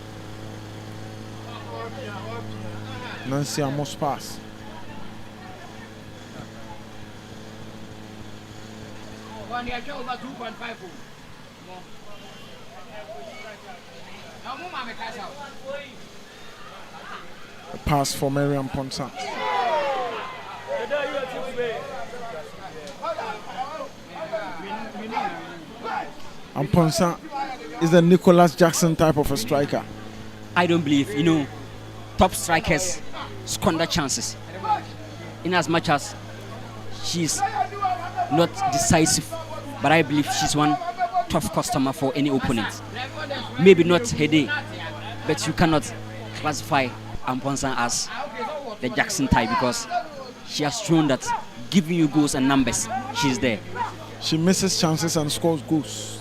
Nancy Amos pass. A pass for Mariam Ponsa. And Ponsa is the Nicholas Jackson type of a striker. I don't believe, top strikers squander chances. In as much as she's not decisive, but I believe she's one tough customer for any opponent. Maybe not her day, but you cannot classify Amponsa as the Jackson type, because she has shown that giving you goals and numbers, she's there. She misses chances and scores goals.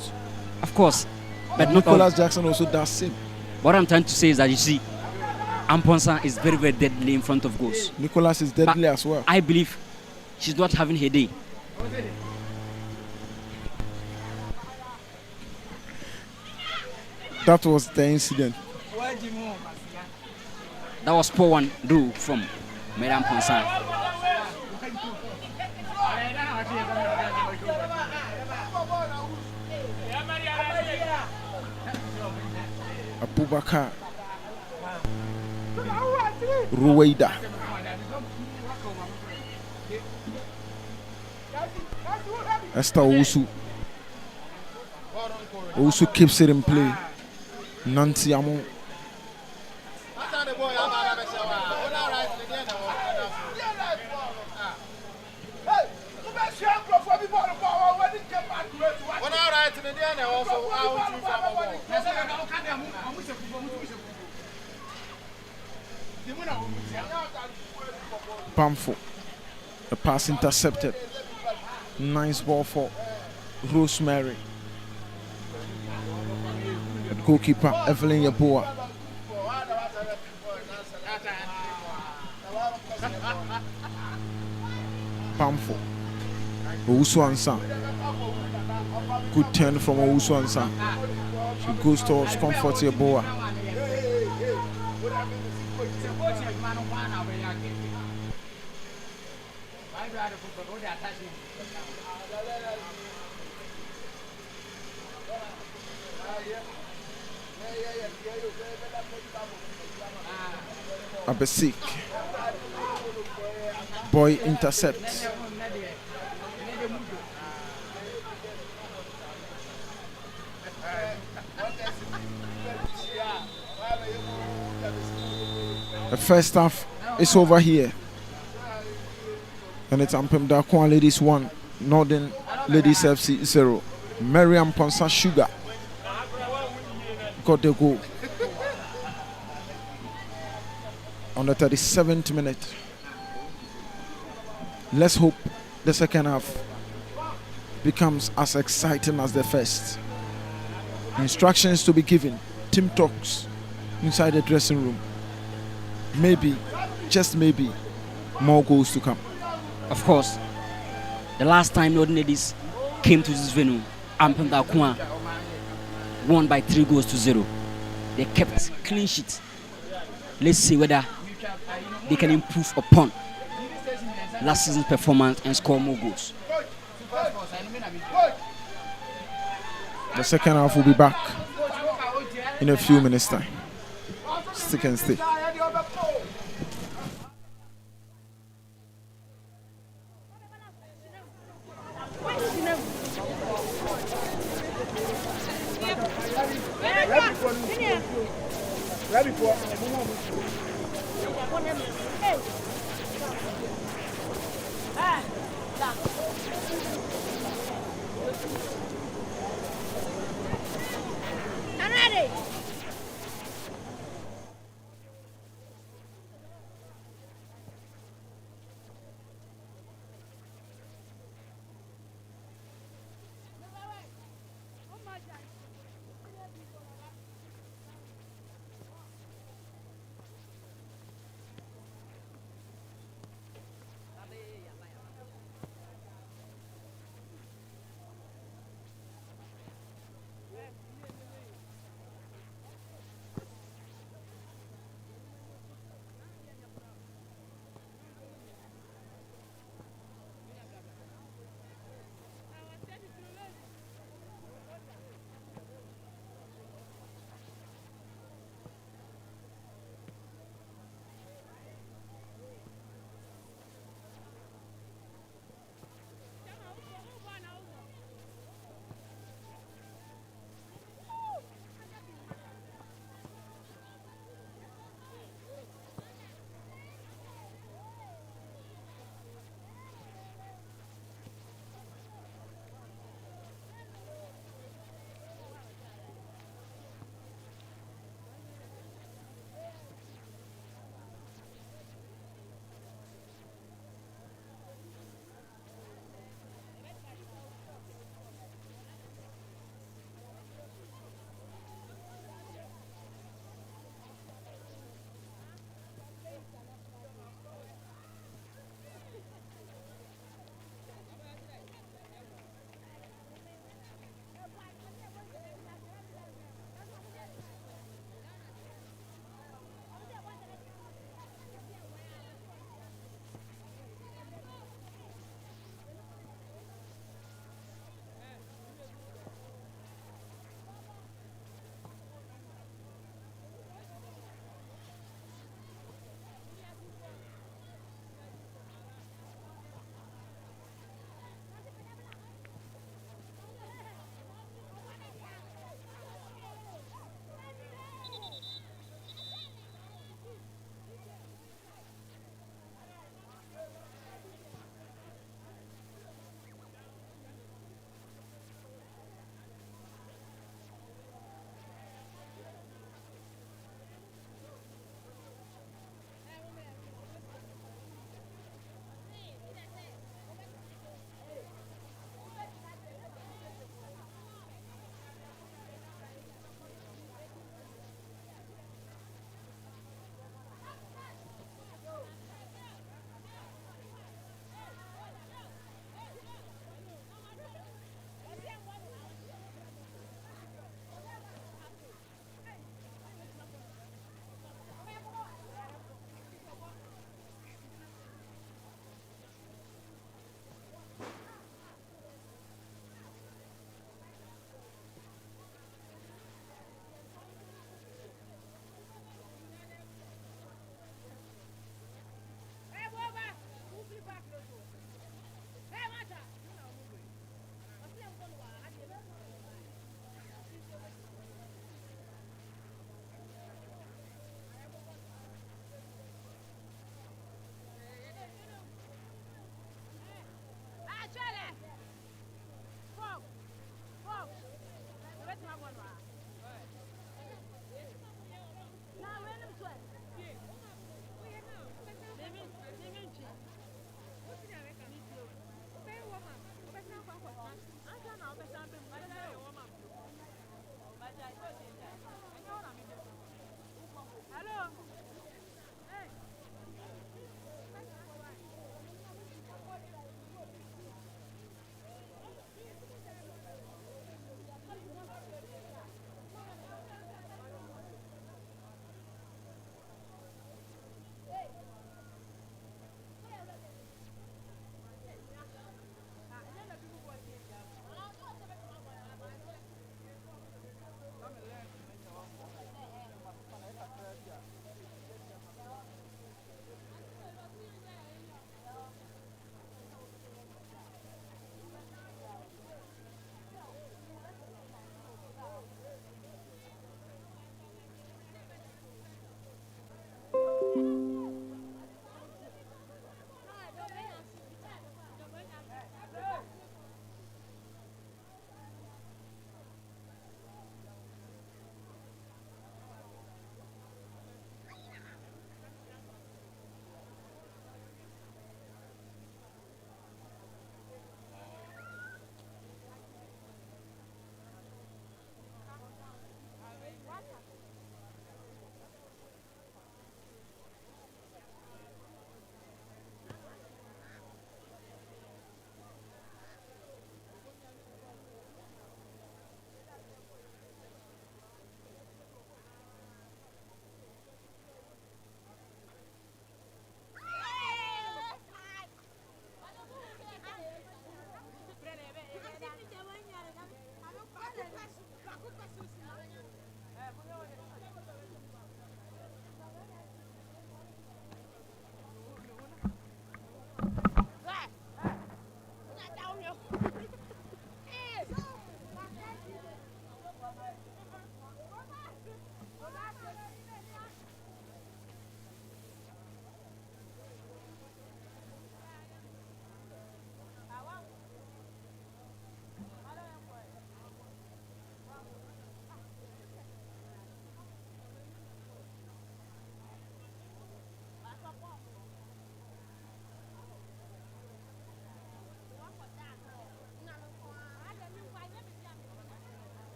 Of course, but not Nicholas Jackson also does same. What I'm trying to say is that, you see, Amponsa is very, very deadly in front of goals. Nicholas is deadly as well. I believe she's not having her day. That was the incident. That was poor one do from Madame Ponsan. Abubakar Ruwaida. Esther Owusu. Owusu keeps it in play. Nancy Amon. Bamfo. The pass intercepted. Nice ball for Rosemary. The goalkeeper Evelyn Yeboah. Bamfo. Owusu Ansa. Good turn from Owusu Ansa. She goes towards Comfort Yeboah. Abesik. Boy intercepts. The first half is over here. And it's AMPEM Darkoa Ladies 1, Northern Ladies FC 0. Miriam Ponsa Sugar got the goal on the 37th minute. Let's hope the second half becomes as exciting as the first. Instructions to be given, team talks inside the dressing room. Maybe, just maybe, more goals to come. Of course, the last time Northern Ladies came to this venue, AMPEM Darkoa won by 3-0. They kept clean sheet. Let's see whether they can improve upon last season's performance and score more goals. The second half will be back in a few minutes' time. Stick and stay.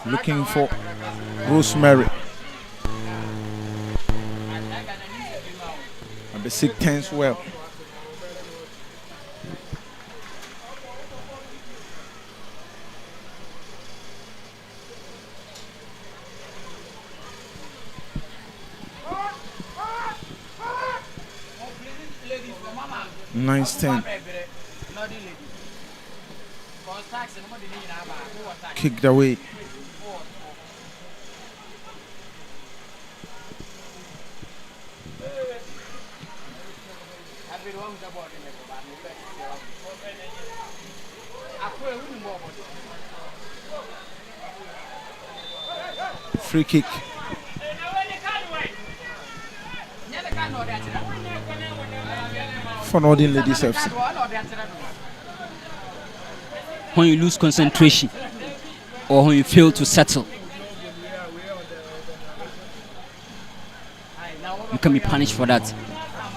Looking for Rosemary. And the 6 well. Nice 10. Kicked away. Free kick. For Northern Ladies FC. When you lose concentration or when you fail to settle, you can be punished for that.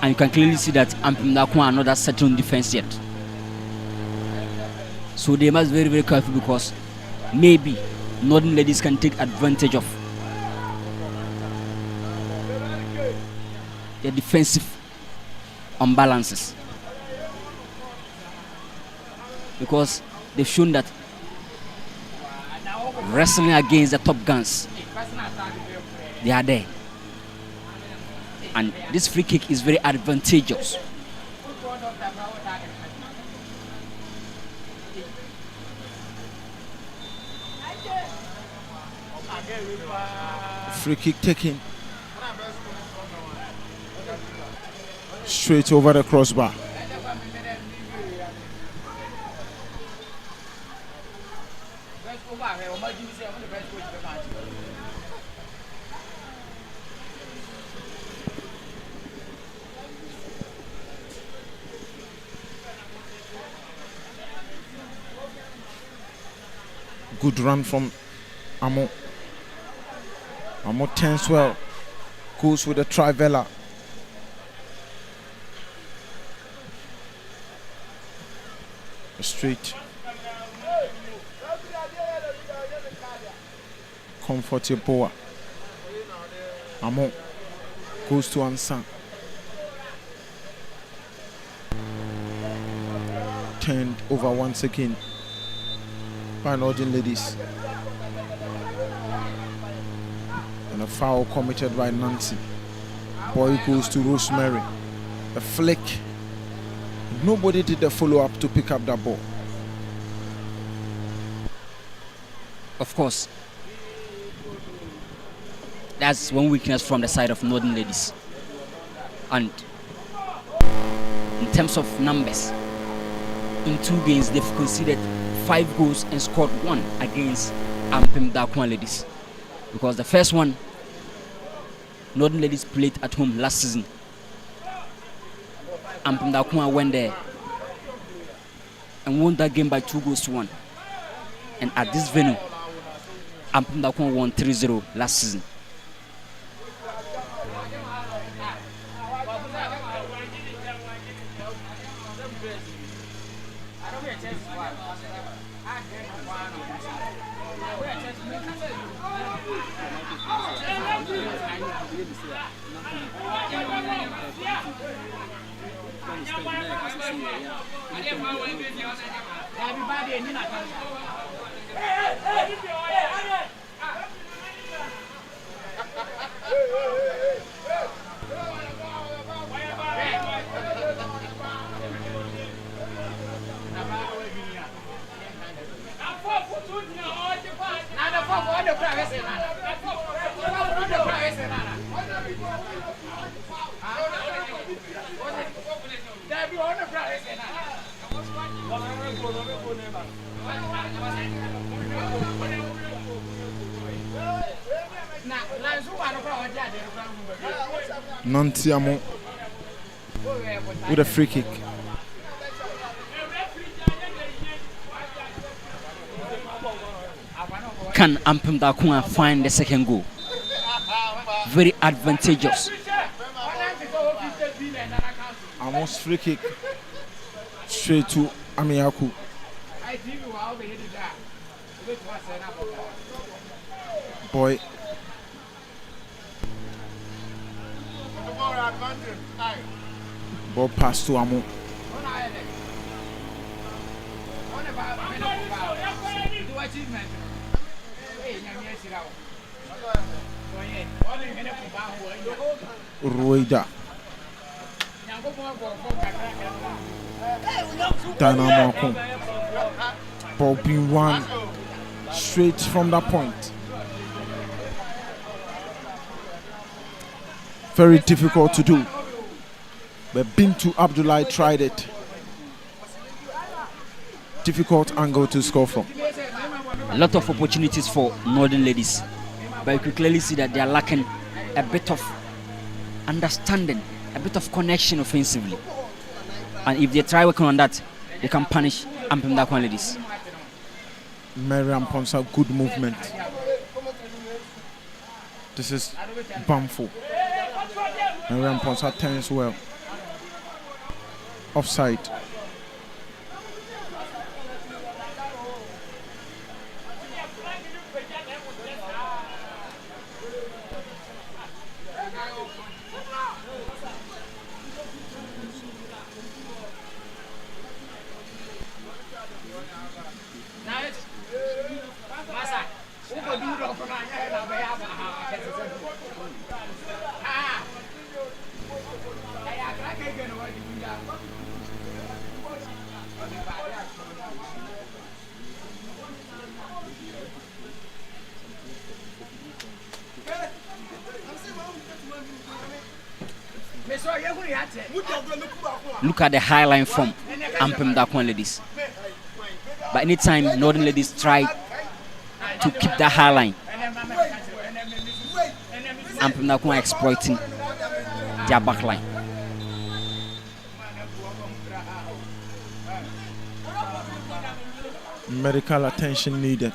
And you can clearly see that AMPEM Darkoa are not that settled in defense yet. So they must be very, very careful because maybe Northern Ladies can take advantage of their defensive unbalances. Because they've shown that wrestling against the top guns, they are there. And this free kick is very advantageous. Free kick taken. Straight over the crossbar. Good run from Amo. Amo turns well. Goes with the trivela. Straight. Comfortable. Amo goes to Ansan. Turned over once again by Northern Ladies. And a foul committed by Nancy. Boy goes to Rosemary. A flick. Nobody did the follow-up to pick up that ball. Of course, that's one weakness from the side of Northern Ladies. And in terms of numbers, in 2 games they've conceded 5 goals and scored 1 against AMPEM Darkoa Ladies. Because the first one, Northern Ladies played at home last season. AMPEM Darkoa went there and won that game by 2-1. And at this venue, AMPEM Darkoa won 3-0 last season. Nantiamo with a free kick. Can AMPEM Darkoa find the second goal? Very advantageous. Almost free kick. Straight to Amiyaku. Boy. Ball pass to Amo. Rueda. Dynamo. Ball being run straight from that point. Very difficult to do. But Bintu Abdullah tried it. Difficult angle to score from. A lot of opportunities for Northern ladies, but you could clearly see that they are lacking a bit of understanding, a bit of connection offensively. And if they try working on that, they can punish AMPEM Darkoa ladies. Miriam Ponsa, good movement. This is Bamfo. Miriam Ponsa turns well. Offside. Look at the high line from AMPEM Darkoa ladies. But anytime Northern ladies try to keep that high line, AMPEM Darkoa exploiting their back line. Medical attention needed.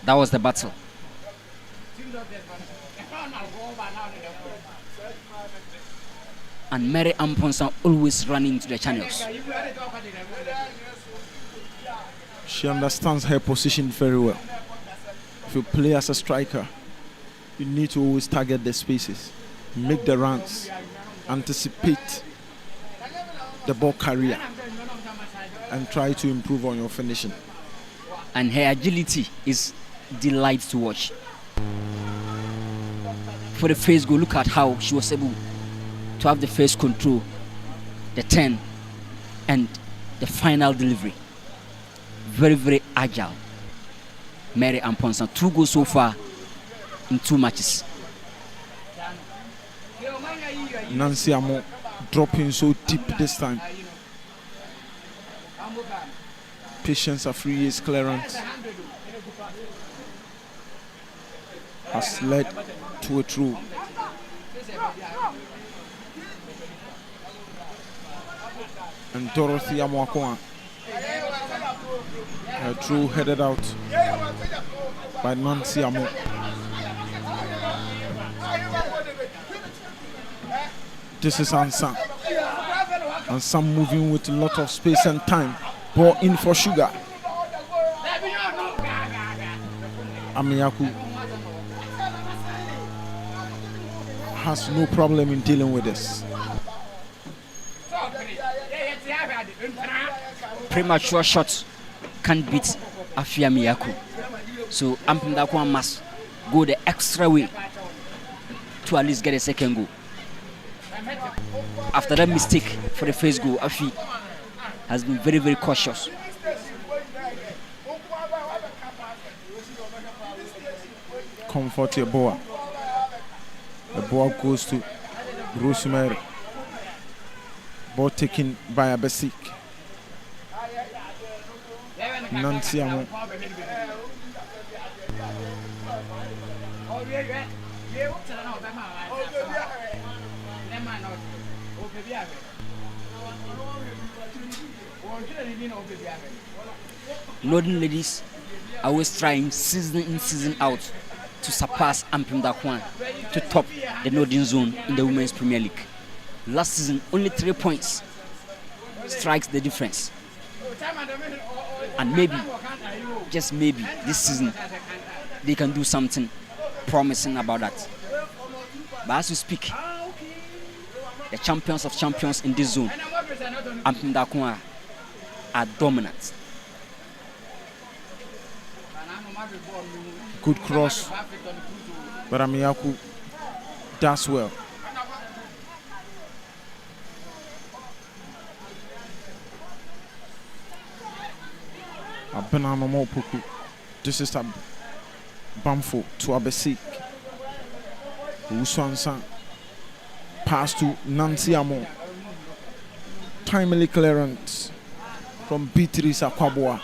That was the battle. And Mary Amponson always running into the channels. She understands her position very well. If you play as a striker, you need to always target the spaces, make the runs, anticipate the ball carrier, and try to improve on your finishing. And her agility is delight to watch. For the first goal, look at how she was able to have the first control, the turn, and the final delivery. Very, very agile. Mary Amponson, 2 goals so far in 2 matches. Nancy Amo dropping so deep this time. Patience of 3 years clearance has led to a through. And Dorothy Amwakoa, a through headed out by Nancy Amo. This is Ansan. Ansan moving with a lot of space and time. Ball in for Sugar. Amiyaku has no problem in dealing with this. Premature shots can't beat Afia Miyaku. So AMPEM Darkoa must go the extra way to at least get a second goal. After that mistake for the first goal, Afi has been very, very cautious. Comfort your boy. The ball goes to Rosemary. Ball taken by a basic. Nancy Amo. Northern ladies are always trying season in, season out to surpass AMPEM Darkoa to top the Northern Zone in the Women's Premier League. Last season, only 3 points strikes the difference. And maybe, just maybe, this season, they can do something promising about that. But as we speak, the champions of champions in this zone, AMPEM Darkoa, are dominant. Good cross. But Amiyaku does well. Abenano Mopuku. This is a Bamfo to Abesik. Uswansan. Pass to Nancy Amo. Timely clearance from Beatrice Akwaboa.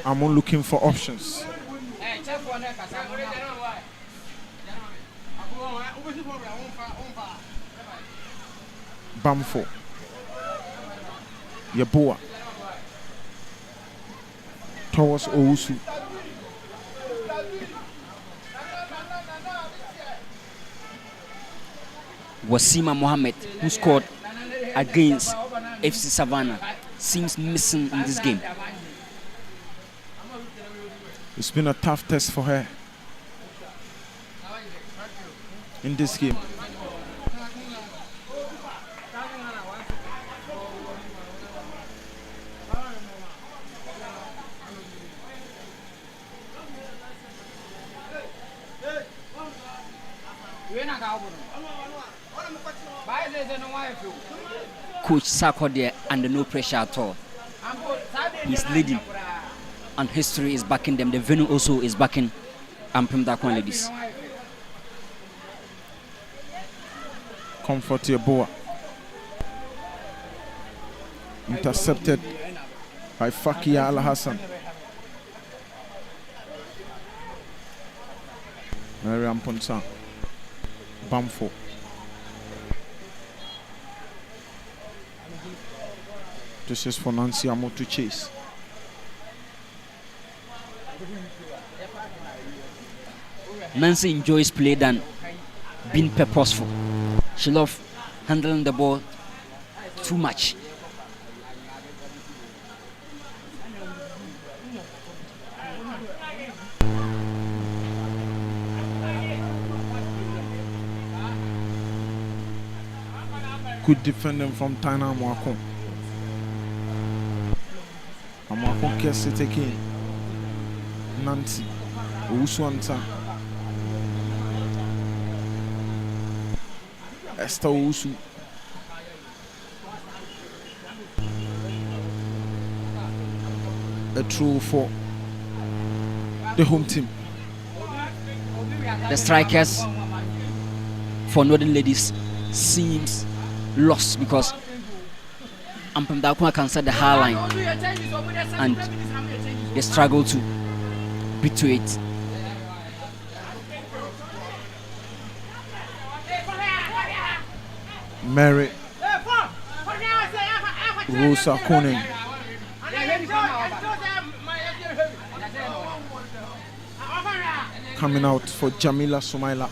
I'm looking for options. Bamfo. Yeboah. Towards Owusu. Wasima Mohammed, who scored against FC Savannah, seems missing in this game. It's been a tough test for her in this game. Coach Sako there under no pressure at all. He's leading, and history is backing them. The venue also is backing AMPEM Darkoa ladies. Comfort Yeboah. Intercepted by Fakia Al Hassan. Mariam Ponsan. Bamfo. This is for Nancy Amo to chase. Nancy enjoys play than being purposeful. She loves handling the ball too much. Good defending from Taina Mwako. Mwako Kese taking Nancy Uswanta. Esther Usu. A throw for the home team. The strikers for Northern Ladies seems lost because AMPEM Darkoa can set the high line and they struggle to beat to it. Mary Rosa Koning. Coming out for Jamila Sumaila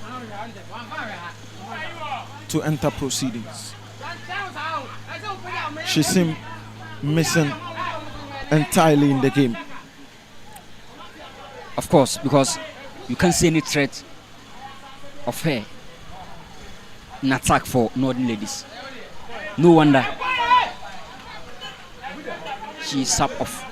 to enter proceedings. She seemed missing entirely in the game. Of course, because you can't see any threat of her in attack for Northern Ladies. No wonder she's sub off.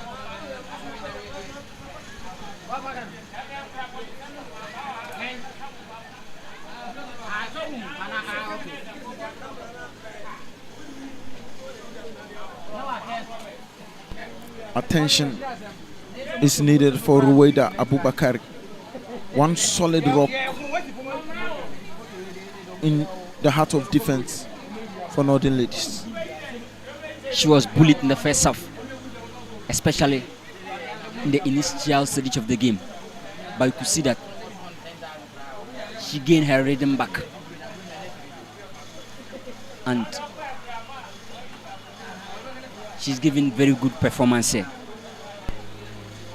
Attention is needed for Ruwaida Abubakar. One solid rock in the heart of defense for Northern Ladies. She was bullied in the first half, especially in the initial stage of the game. But you could see that she gained her rhythm back. And she's giving very good performance here.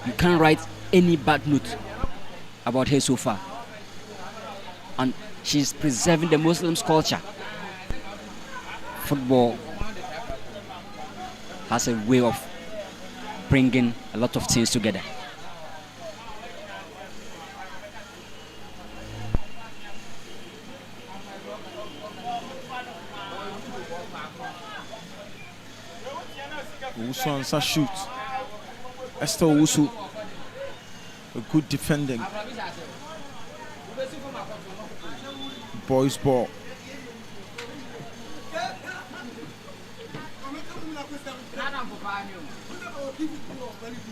You can't write any bad note about her so far. And she's preserving the Muslims' culture. Football has a way of bringing a lot of things together. Usuansa shoots. Esther Owusu, a good defending. Boys ball.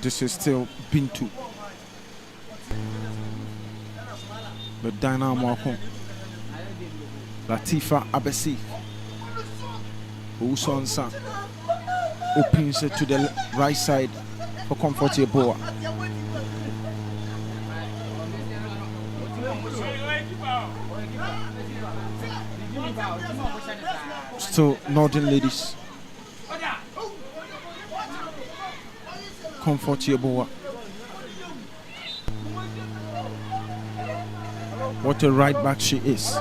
This is still Bintu. The Dynamo home. Latifa Abesi. Usuansa opens it to the right side for Comfort Yeboah. Still Northern ladies. Comfort Yeboah. What a right back she is.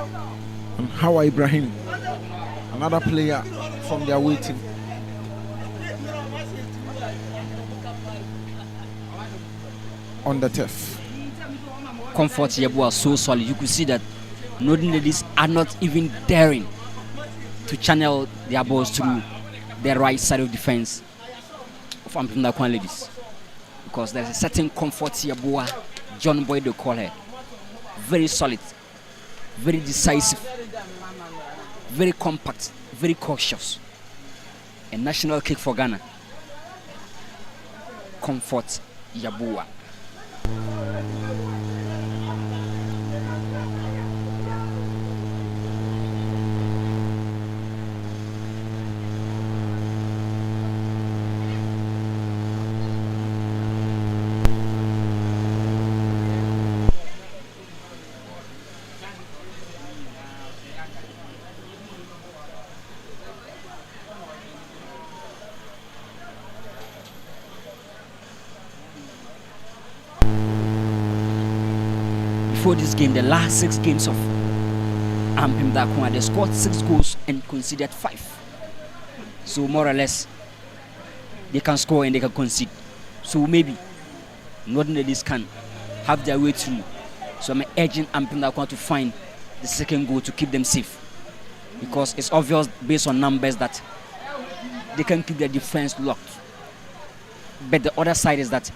And Hawa Ibrahim, another player from their waiting. On the turf. Comfort Yeboah so solid. You could see that Northern ladies are not even daring to channel their balls through the right side of defense of AMPEM Darkoa ladies, because there's a certain Comfort Yeboah, John Boy they call her, very solid, very decisive, very compact, very cautious. A national kick for Ghana. Comfort Yeboah. Before this game, the last 6 games of AMPEM Darkoa, they scored 6 goals and conceded 5. So more or less, they can score and they can concede. So maybe Northern ladies can have their way through. So I'm urging AMPEM Darkoa to find the second goal to keep them safe, because it's obvious based on numbers that they can keep their defense locked. But the other side is that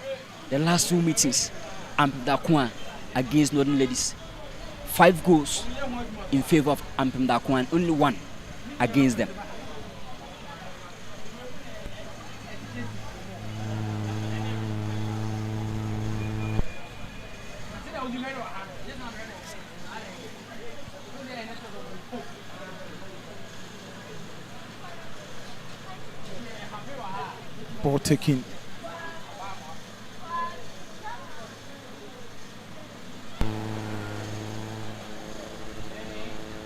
the last 2 meetings, AMPEM Darkoa against Northern ladies, 5 goals in favor of AMPEM Darkoa and only 1 against them. Ball taking.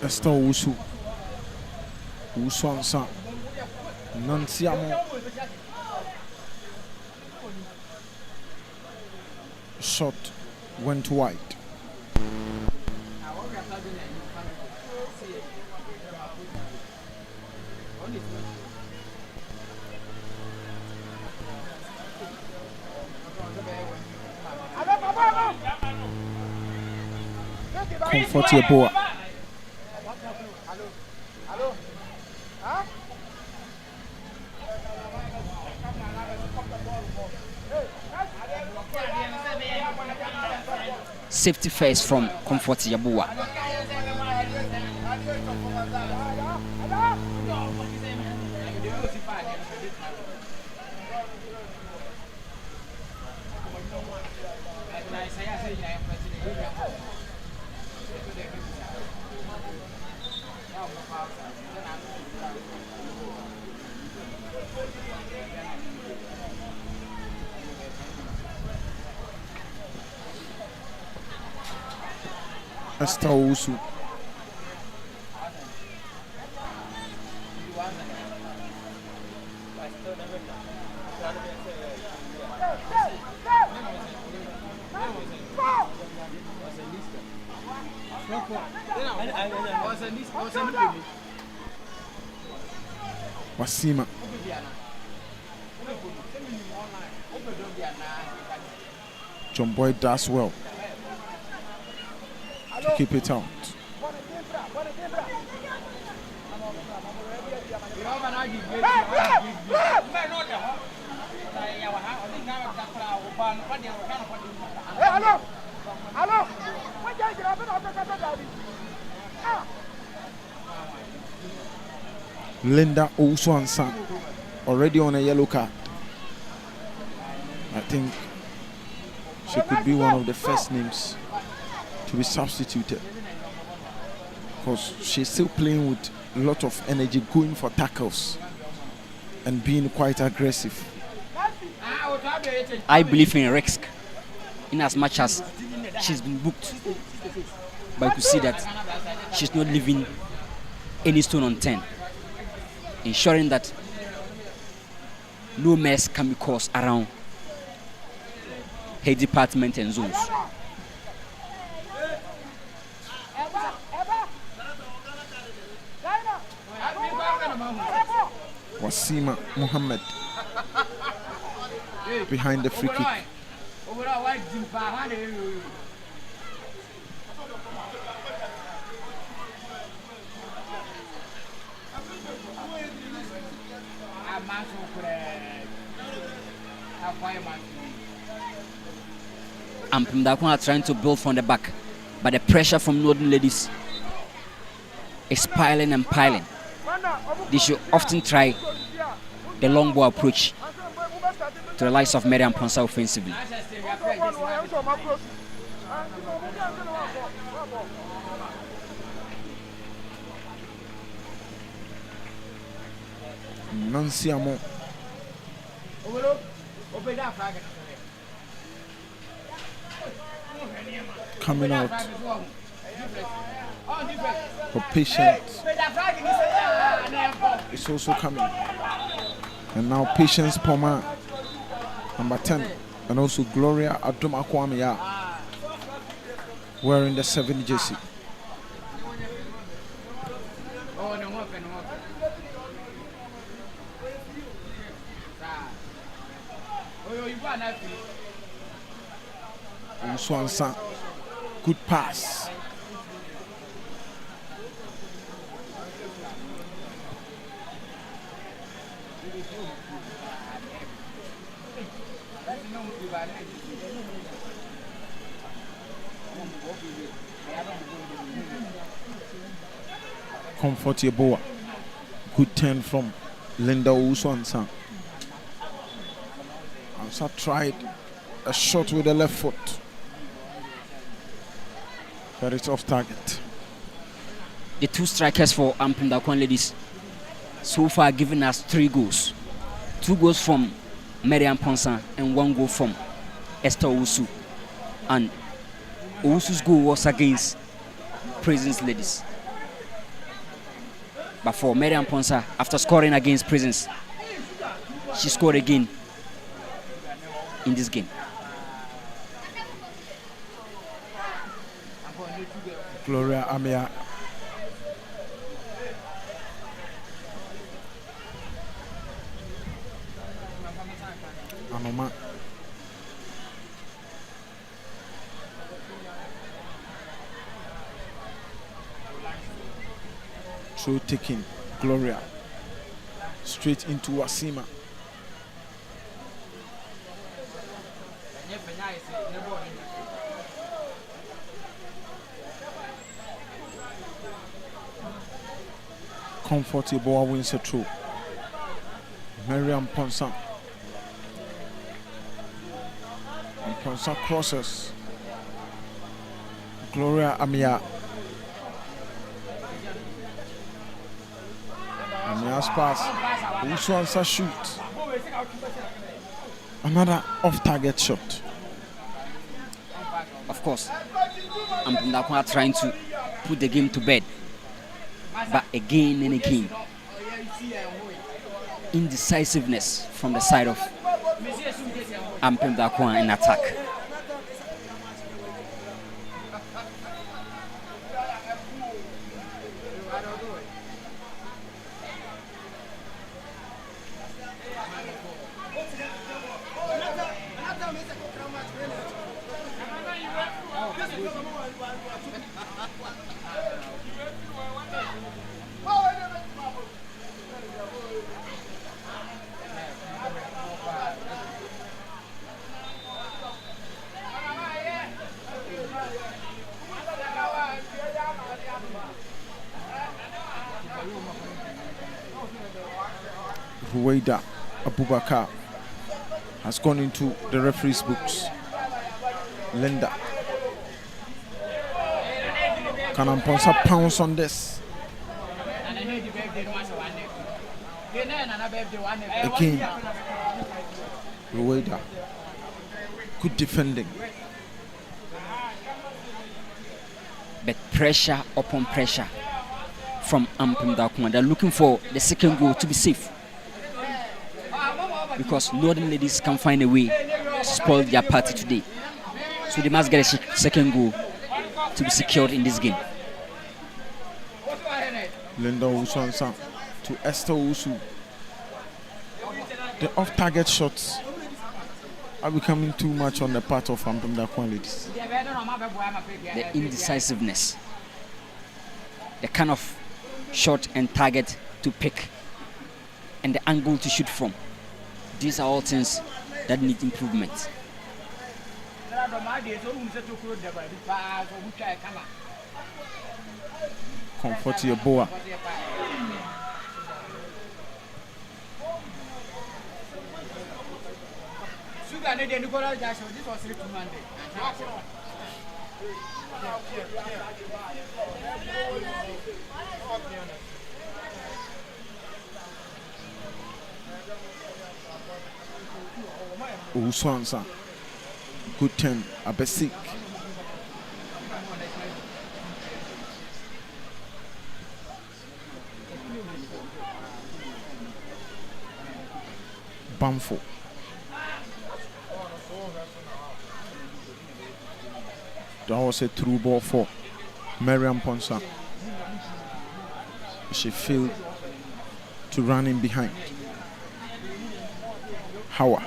Esther Owusu. Usuansa. Nansiamo. Shot went wide. Comfort Yeboah. Safety first from Comfort Yeboah. Esther Owusu. Wasima. John Boy does well to keep it out. Linda Ouswansa already on a yellow card. I think she could be one of the first names to be substituted because she's still playing with a lot of energy, going for tackles and being quite aggressive. I believe in risk in as much as she's been booked, but you could see that she's not leaving any stone unturned, ensuring that no mess can be caused around her department and zones. Wasima Mohammed behind the free kick. AMPEM Darkoa are trying to build from the back, but the pressure from Northern Ladies is piling and piling. They should often try the long ball approach to the likes of Mary Amponsa offensively. Nancy Amo coming out for Patience. It's also coming. And now Patience Poma, number 10, and also Gloria Adum Akwamia wearing the 7 jersey. Swanson, good pass. Comfortable, good turn from Linda Uswansan. Also tried a shot with the left foot, but it's off target. The two strikers for AMPEM Darkoa ladies so far giving us 3 goals. 2 goals from Mary Amponsa and 1 goal from Esther Owusu. And Owusu's goal was against Prisons ladies. But for Mary Amponsa, after scoring against Prisons, she scored again in this game. Gloria Amia. Anoma. Through taking Gloria straight into Wasima. Comfortable wins a throw. Miriam Ponsa. And Ponsa crosses. Gloria Amia. Amia's pass. Uswansa shoot. Another off-target shot. Of course, AMPEM Darkoa trying to put the game to bed. But again and again, indecisiveness from the side of AMPEM Darkoa in attack. Ruwaida Abubakar has gone into the referee's books. Linda. Can Amponsa pounce on this? Again, Ruwaida. Good defending. But pressure upon pressure from AMPEM DARKOA. They're looking for the second goal to be safe, because Northern Ladies can find a way to spoil their party today. So they must get a second goal to be secured in this game. Linda Usansa to Esther Usu. The off-target shots are becoming too much on the part of AMPEM DARKOA ladies. The indecisiveness, the kind of shot and target to pick, and the angle to shoot from. These are all things that need improvement. Comfort Yeboah. Uswansa. Good turn. Abesik. Bamfo. That was a through ball for Mariam Ponsa. She failed to run in behind. Hawa.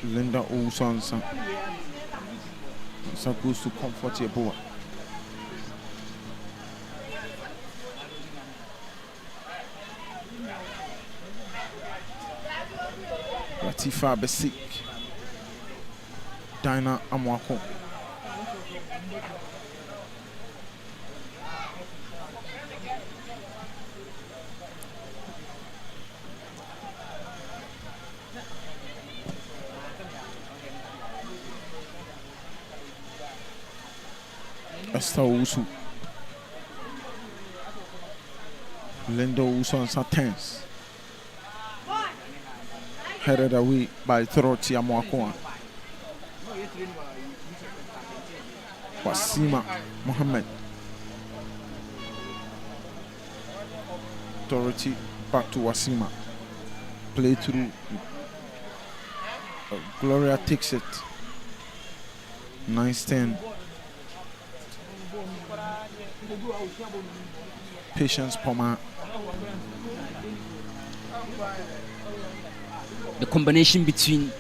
Linda Usansa. Supposed to comfort Yeboah. Latifa Besik. Dinah Amwako. Esther Usu. Linda Usu and Satens. Headed away by Dorothy Amwakoa. Wasima Mohammed. Dorothy back to Wasima. Play through. Gloria takes it. Nice 10. Patience Poma. The combination between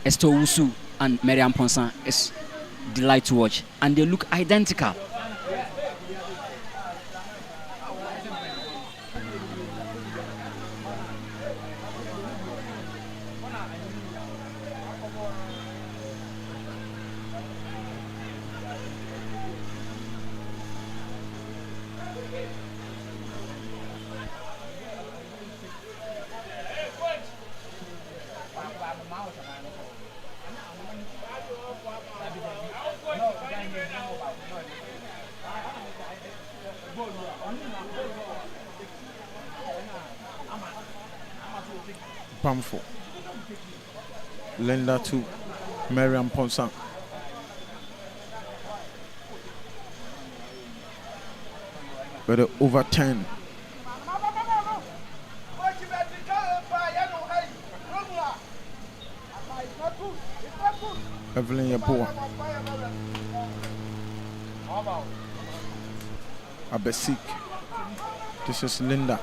Esther Usu and Mariam Ponsa is delight to watch, and they look identical. Bamfo. Linda to Mariam Ponsa. But over 10. Evelyn Yeboah. Abesik. This is Linda.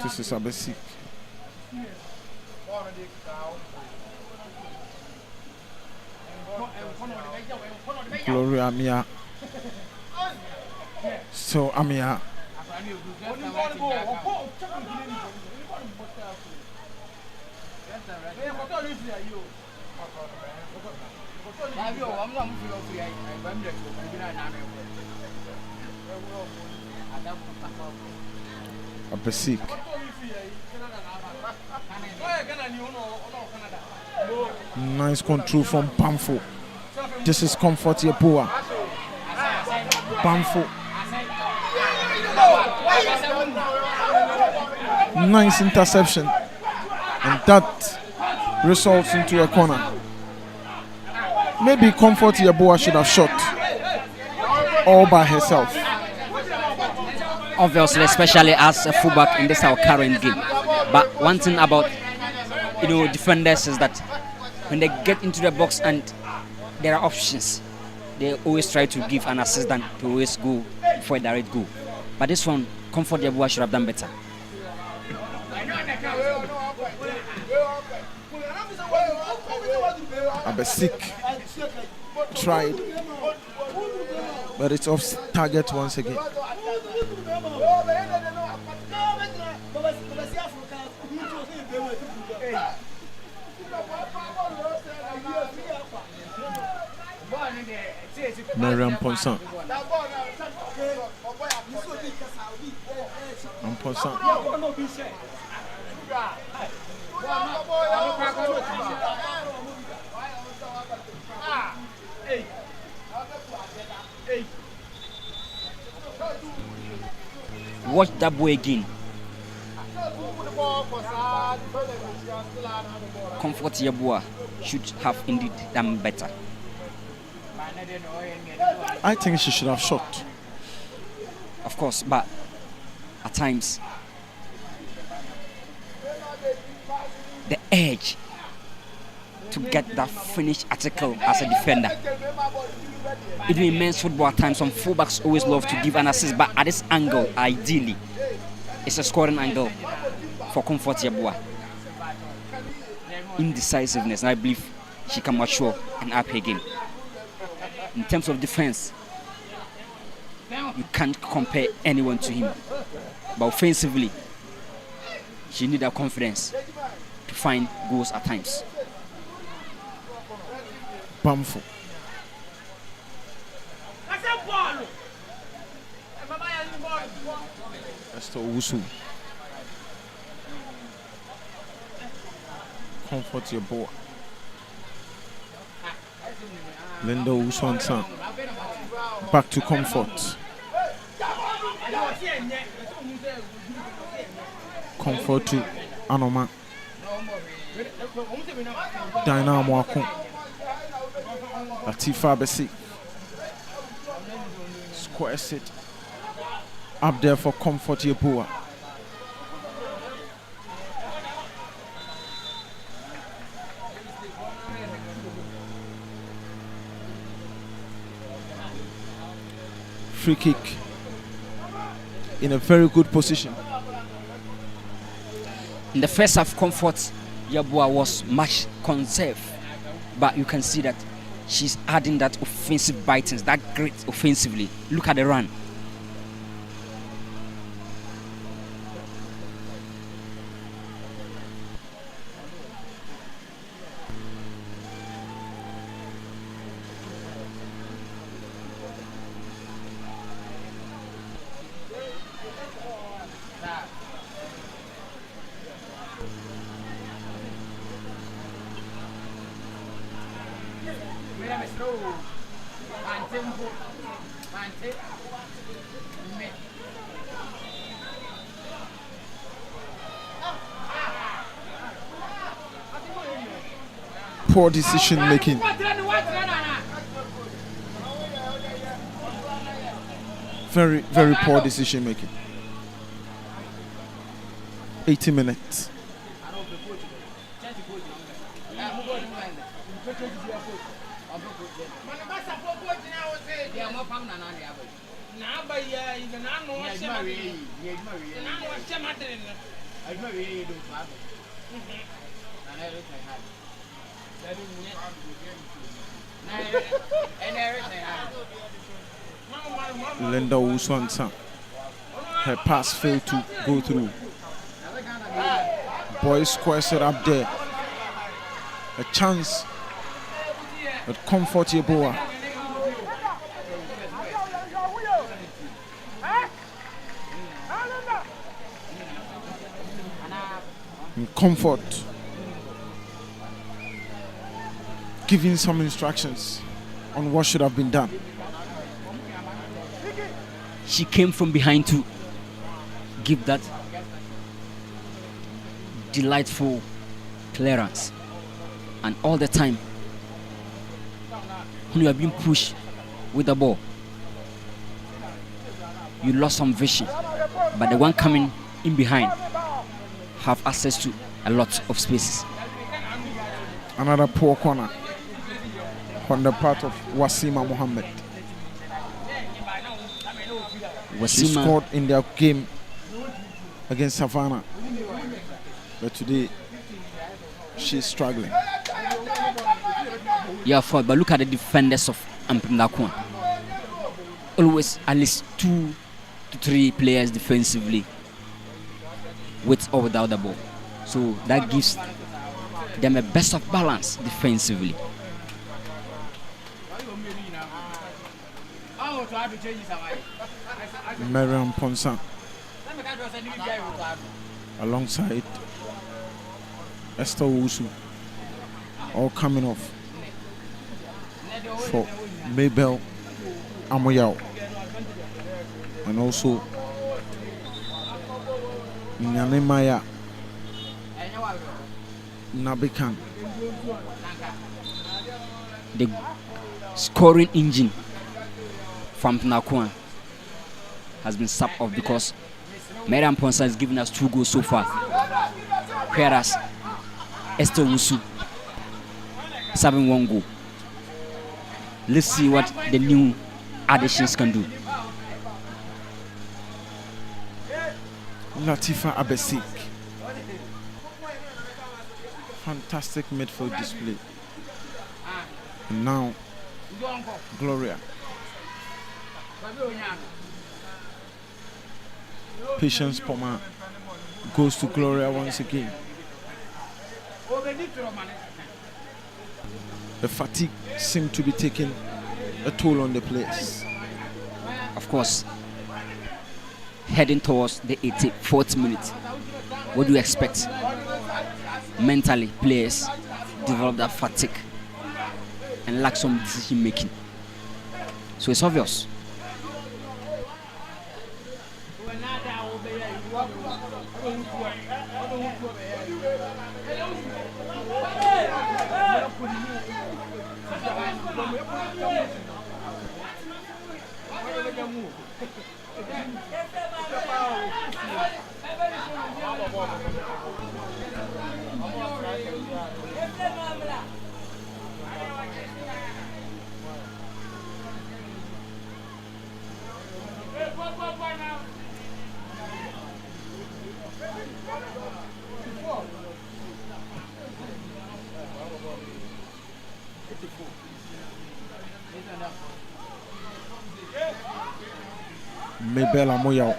This is Abesik. Gloria Amia. So Amia. Abesik. Nice control from Bamfo. This is Comfort Yeboah. Bamfo. Nice interception. And that results into a corner. Maybe Comfort Yeboah should have shot all by herself. Obviously, especially as a fullback in this our current game. But one thing about defenders is that when they get into the box and there are options, they always try to give an assist than to always go for a direct goal. But this one, Comfort Yeboah should have done better. Abesik tried, but it's off target once again. Mariam Ponsan. Ponsan. Watch that boy again. Comfort Yeboah should have indeed done better. I think she should have shot. Of course, but at times the edge to get that finished article as a defender. Even in men's football at times, some fullbacks always love to give an assist, but at this angle, ideally, it's a scoring angle for Comfort Yeboah. Indecisiveness, and I believe she can mature and up her game. In terms of defense, you can't compare anyone to him. But offensively, she needs that confidence to find goals at times. Bamfo. Esther Owusu. Comfort Yeboah. Linda Owusu. Back to Comfort. Comfort to Anoma. Dynamo Akon. Latifa Abesik. Squares it up there for Comfort Yeboah. Free kick in a very good position. In the first half, Comfort Yeboah was much conserved, but you can see that she's adding that offensive bitings, that great offensively. Look at the run. Poor decision making. Very, very poor decision making. 80 minutes. Linda Owusu. Her pass failed to go through. Boys squares it up there a chance at Comfort Yeboah. And Comfort giving some instructions on what should have been done. She came from behind to give that delightful clearance, and all the time when you are being pushed with the ball, you lost some vision, but the one coming in behind have access to a lot of spaces. Another poor corner on the part of Wasima Mohammed. She scored in their game against Savannah, but today she's struggling. Yeah, but look at the defenders of AMPEM DARKOA. Always at least 2 to 3 players defensively, with or without the ball. So that gives them a best of balance defensively. Mariam Ponsa alongside Esther Wusu, all coming off for Mabel Amoyao, and also Nyanemaya Nabikan. The scoring engine from AMPEM has been sapped off because Mariam Ponsa has given us 2 goals so far, whereas Esther Wusu is having 1 goal. Let's see what the new additions can do. Latifa Abesik, fantastic midfield display. And now Gloria. Patience Poma goes to Gloria once again. The fatigue seemed to be taking a toll on the players. Of course, heading towards the 84th minute, what do you expect? Mentally, players develop that fatigue and lack some decision making. So it's obvious. Mabel Amoyao.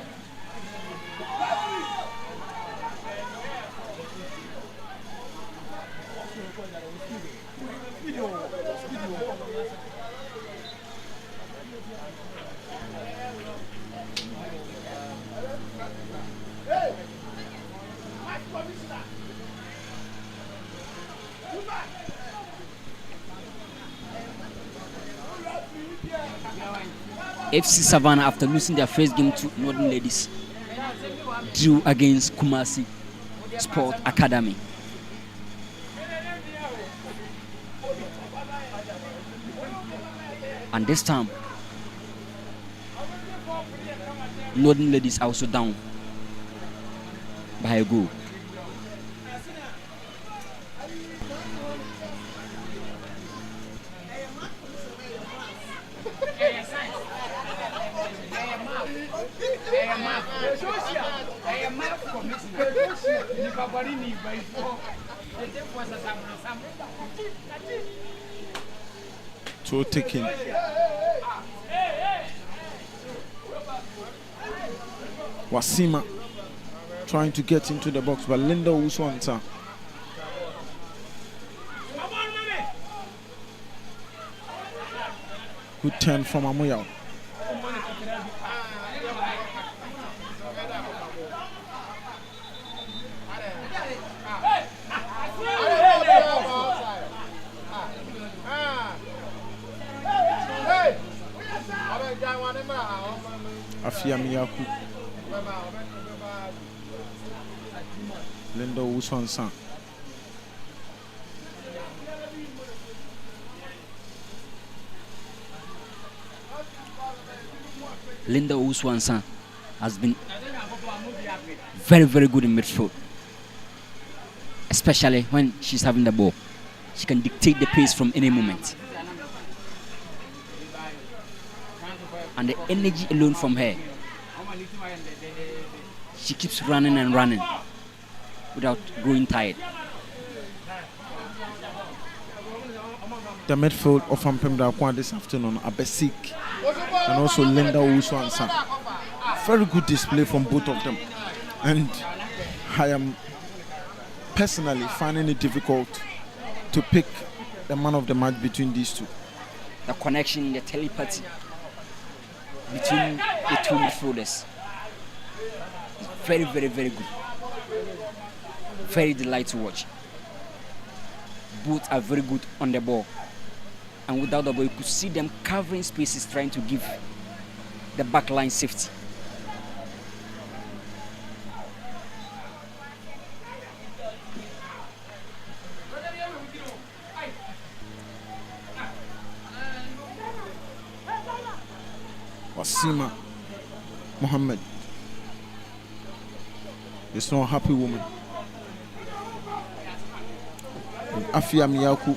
FC Savannah, after losing their first game to Northern Ladies, drew against Kumasi Sport Academy. And this time, Northern Ladies are also down by a goal. Toe taking. Wasima trying to get into the box, but Linda Uswanta Good turn from Amuyao. Afia Miyaku. Linda Uswansan. Linda Uswansan has been very, very good in midfield, especially when she's having the ball. She can dictate the pace from any moment. And the energy alone from her, she keeps running and running without growing tired. The midfield of AMPEM DARKOA this afternoon, Abesik and also Linda Uswansan. Very good display from both of them. And I am personally finding it difficult to pick the man of the match between these two. The connection, the telepathy between the two midfielders is very, very, very good. Very delight to watch. Both are very good on the ball. And without the ball, you could see them covering spaces, trying to give the back line safety. Wasima Mohammed is not a happy woman. And Afia Miyaku,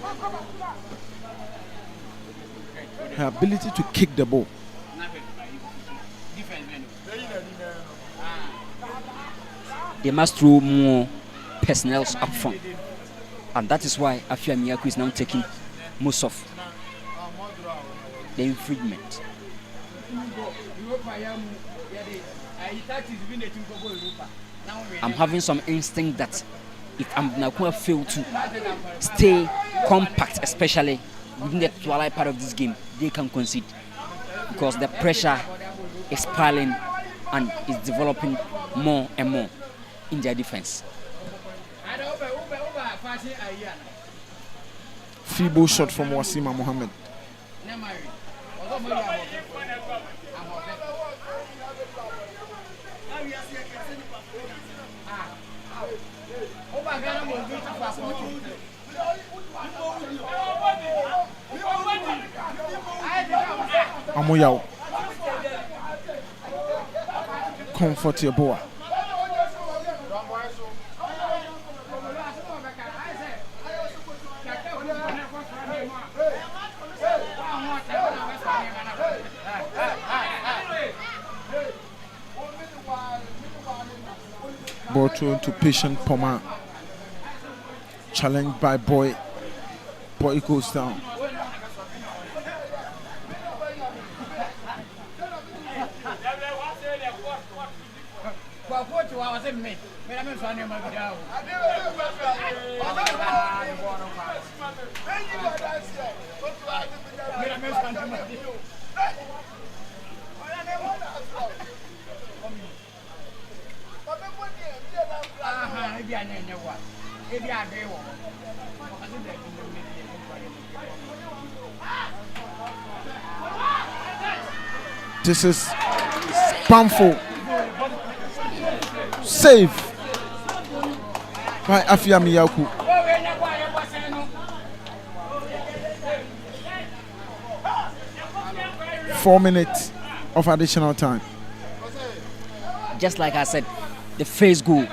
her ability to kick the ball. They must throw more personnel up front. And that is why Afia Miyaku is now taking most of the infringement. I'm having some instinct that if AMPEM fail to stay compact, especially within the twilight part of this game, they can concede because the pressure is piling and is developing more and more in their defense. Feeble shot from Wasima Mohammed. Amuyao. Comfortable. Ball thrown to patient Poma. Challenged by Boy. Boy goes down. This is Pamfo. Save by Afia Miyaku. Four minutes of additional time. Just like I said, the first goal,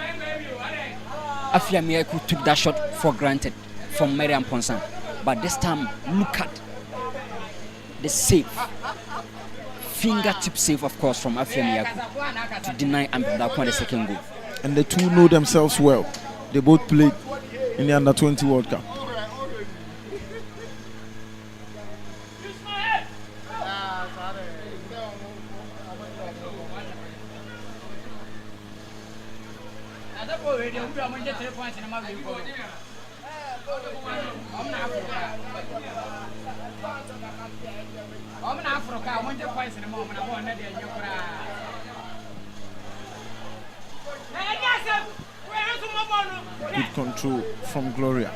Afia Miyaku took that shot for granted from Mariam Ponsan. But this time, look at the save. Fingertip save, of course, from Afia Miyaku to deny AMPEM DARKOA the second goal. And the two know themselves well. They both played in the Under-20 World Cup. Good control from Gloria.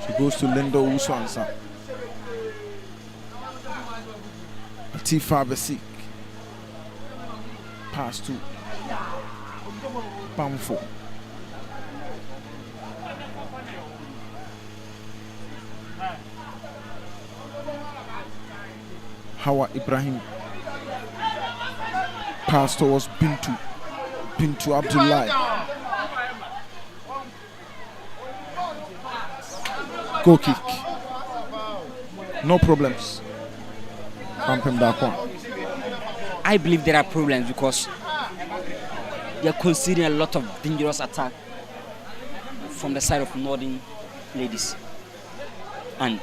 She goes to Linda Uswansa. Atifa Besik. Pass to Bamfo. Hawa Ibrahim. Pass towards Bintu Abdullahi. Goal kick. No problems. AMPEM DARKOA. I believe there are problems because they are conceding a lot of dangerous attack from the side of Northern ladies. And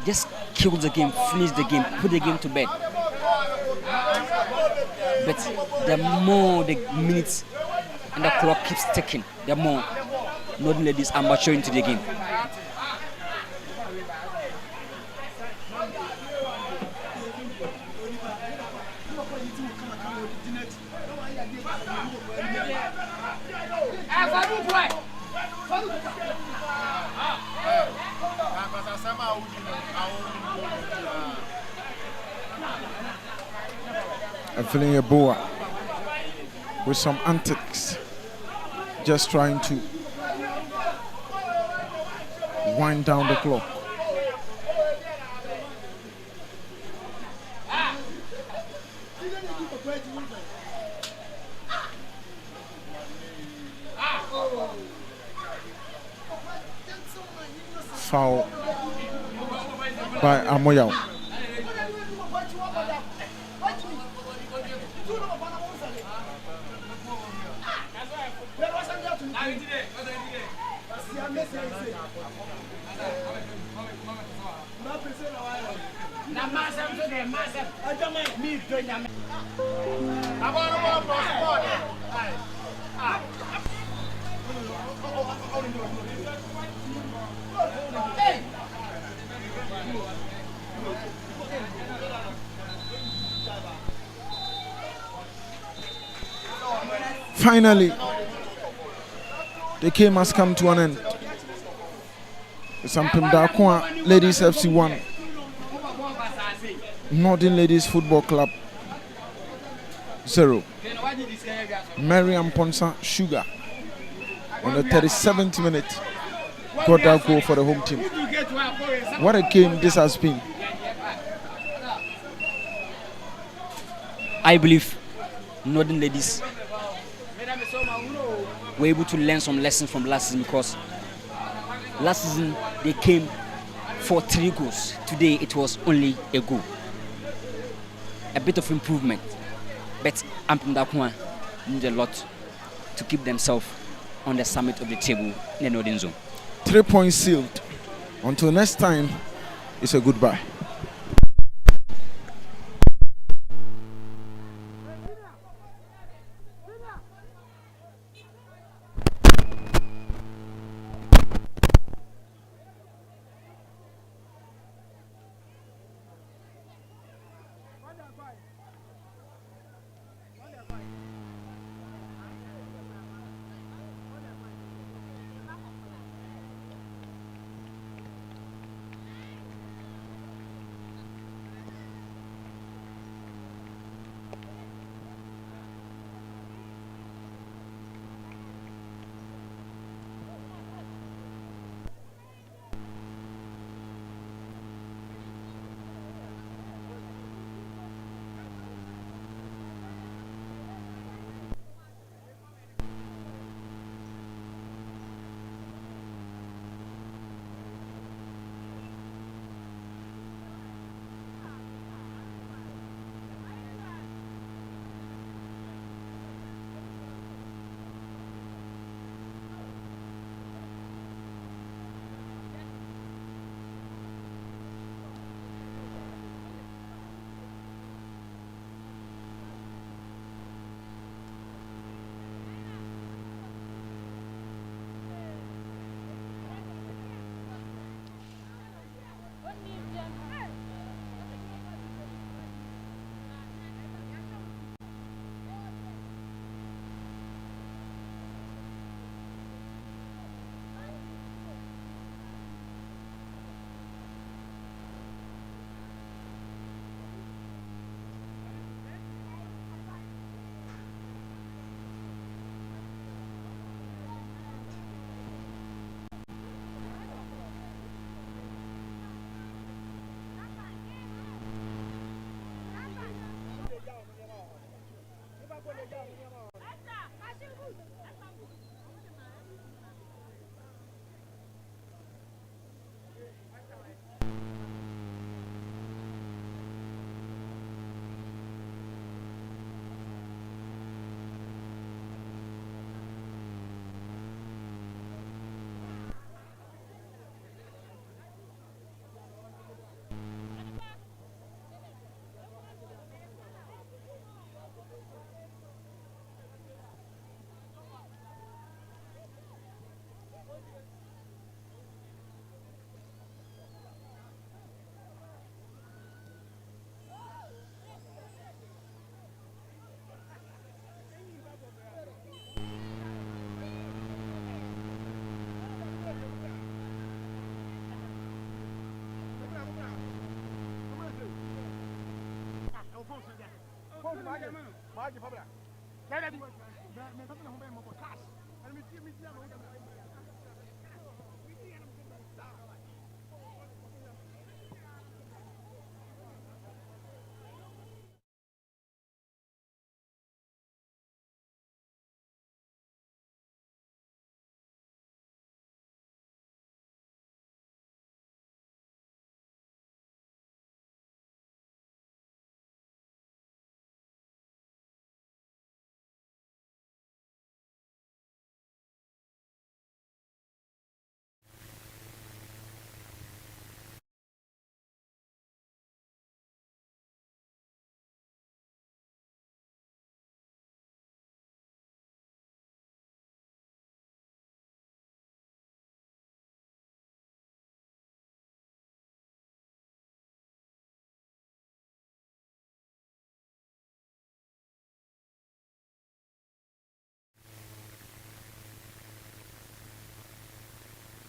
just kill the game, finish the game, put the game to bed. But the more the minutes and the clock keeps ticking, the more Northern ladies are maturing to the game. I'm feeling a boa with some antics, just trying to wind down the clock. Foul by Amoyao. Finally, the game has come to an end. It's AMPEM DARKOA Ladies FC 1, Northern Ladies Football Club 0. Mariam Ponsa Sugar on the 37th minute got that goal for the home team. What a game this has been. I believe Northern ladies were able to learn some lessons from last season because last season they came for 3 goals. Today it was only a goal. A bit of improvement, but AMPEM DARKOA need a lot to keep themselves on the summit of the table in the Northern Zone. 3 points sealed. Until next time, it's a goodbye.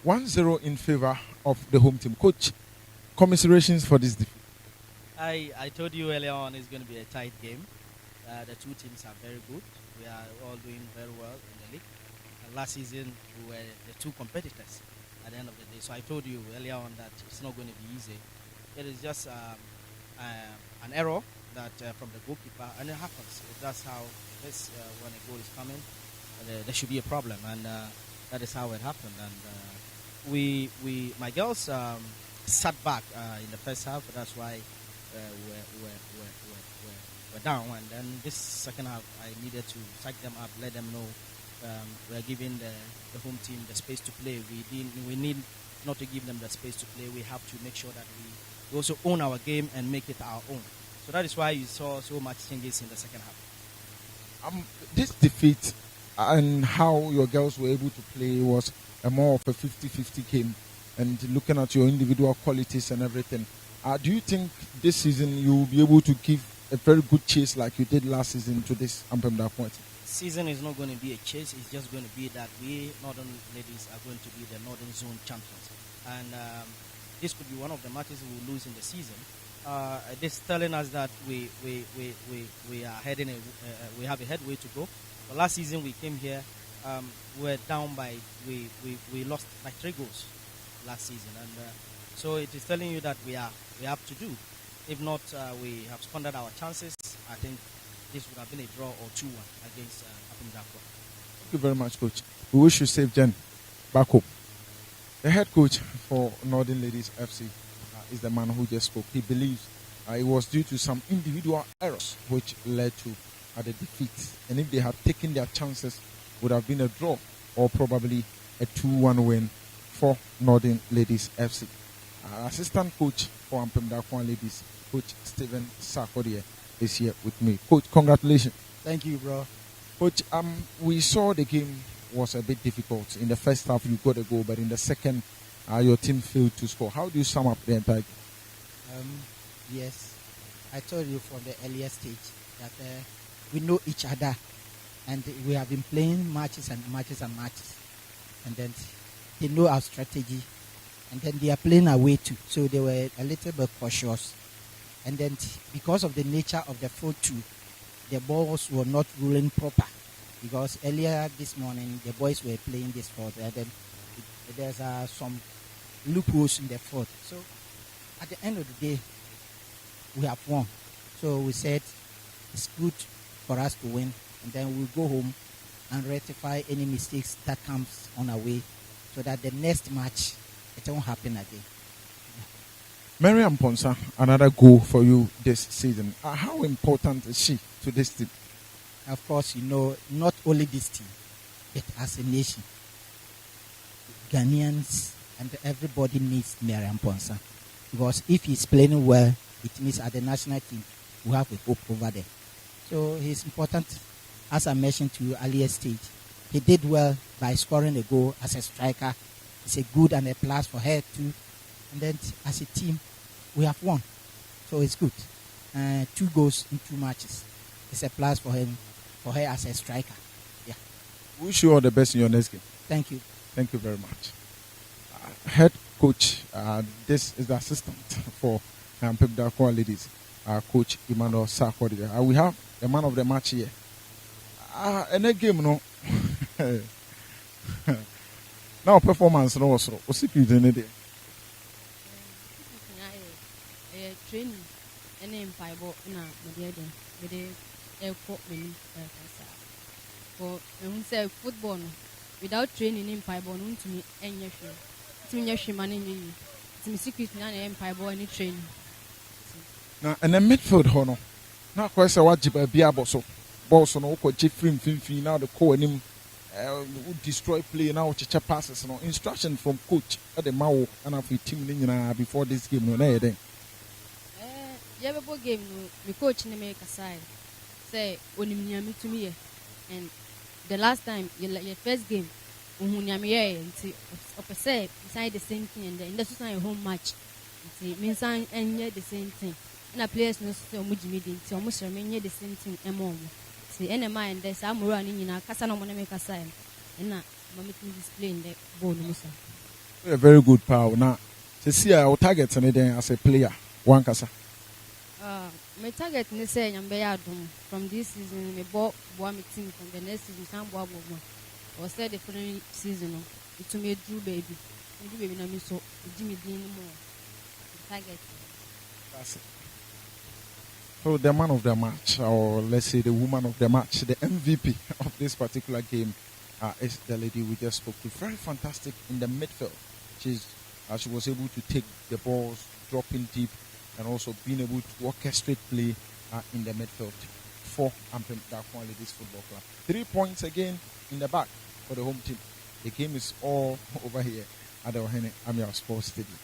1-0 in favor of the home team. Coach, commiserations for this defeat. I told you earlier on it's going to be a tight game. The two teams are very good. We are all doing very well in the league. Last season, we were the two competitors at the end of the day. So I told you earlier on that it's not going to be easy. It is just an error that from the goalkeeper, and it happens. That's how this when a goal is coming, there should be a problem, and that is how it happened. And my girls sat back in the first half. That's why we're down. And then this second half, I needed to psych them up, let them know we're giving the home team the space to play. We need not to give them the space to play. We have to make sure that we also own our game and make it our own. So that is why you saw so much changes in the second half. This defeat and how your girls were able to play was a more of a 50-50 game. And looking at your individual qualities and everything, do you think this season you will be able to give a very good chase like you did last season to this AMPEM Darkoa team? Season is not going to be a chase. It's just going to be that we Northern ladies are going to be the Northern Zone champions. And this could be one of the matches we will lose in the season. This telling us that we are heading we have a headway to go. But last season we came here, we were down by we lost by 3 goals last season, and so it is telling you that we have to do. If not, we have squandered our chances. I think this would have been a draw or 2-1 against AMPEM Darkoa. Thank you very much, Coach. We wish you safe journey back home. The head coach for Northern Ladies FC is the man who just spoke. He believes it was due to some individual errors which led to the defeat. And if they had taken their chances, would have been a draw or probably a 2-1 win for Northern Ladies FC. Assistant coach for AMPEM Darkoa Ladies, Coach Stephen Sarkodie, is here with me. Coach, congratulations. Thank you, bro. Coach, we saw the game was a bit difficult. In the first half, you got a goal, but in the second, your team failed to score. How do you sum up the entire game? Yes, I told you from the earlier stage that we know each other, and we have been playing matches and matches and matches, and then they know our strategy, and then they are playing away too, so they were a little bit cautious, and then because of the nature of the 4-2, the balls were not ruling proper, because earlier this morning the boys were playing this fourth, and then there's some loopholes in the fourth. So at the end of the day, we have won. So we said it's good for us to win, and then we'll go home and rectify any mistakes that comes on our way, so that the next match it won't happen again. Mariam Ponsa, another goal for you this season. How important is she to this team? Of course, you know, not only this team, but as a nation, Ghanaians and everybody needs Mariam Ponsa, because if he's playing well, it means at the national team we have a hope over there. So he's important. As I mentioned to you earlier stage, he did well by scoring a goal as a striker. It's a good and a plus for her too. And then as a team, we have won. So it's good. 2 goals in 2 matches. It's a plus for him, for her as a striker. Yeah. Wish you all the best in your next game. Thank you. Thank you very much. Head coach, this is the assistant for AMPEM Darkoa Ladies, Coach Emmanuel Sarkodie. We have the man of the match here. And a game, no. Now performance no also. What's it in it? Training and then Bible na the airport menu for say football without training in Bible no to me any to me yashi man in to me secret na in Bible any training Now and the midfield hono. Now quite say what jiba bia boso. Boss no ko jifrim finfi now the co and him destroy play now checha passes no instruction from coach at the mawo and after team ni before this game no na then. Yeah, game no, my coach ne make a side. Say onimnya me to me and the last time your first game uhunya me nti opese inside the same thing and in the social home match nti me san enye the same thing na players no say omujimi di nti omusere me enye the same thing emo see ene mind there say amuru ani nyina kasa no mo na make a side na mama to display in the ball no musa. A very good power now. To see our target and then as a player one kasa. My target ne say nyambe ya dum from this season me boa me team from the next season san boa or say the following season it me do baby na me so Jimmy din mo target. That's it. So the man of the match, or let's say the woman of the match, the MVP of this particular game is the lady we just spoke to. Very fantastic in the midfield. She was able to take the balls, dropping deep, and also being able to orchestrate play in the midfield for AMPEM Darkoa Ladies Football Club. 3 points again in the back for the home team. The game is all over here at the Ohene Amia Sports Stadium.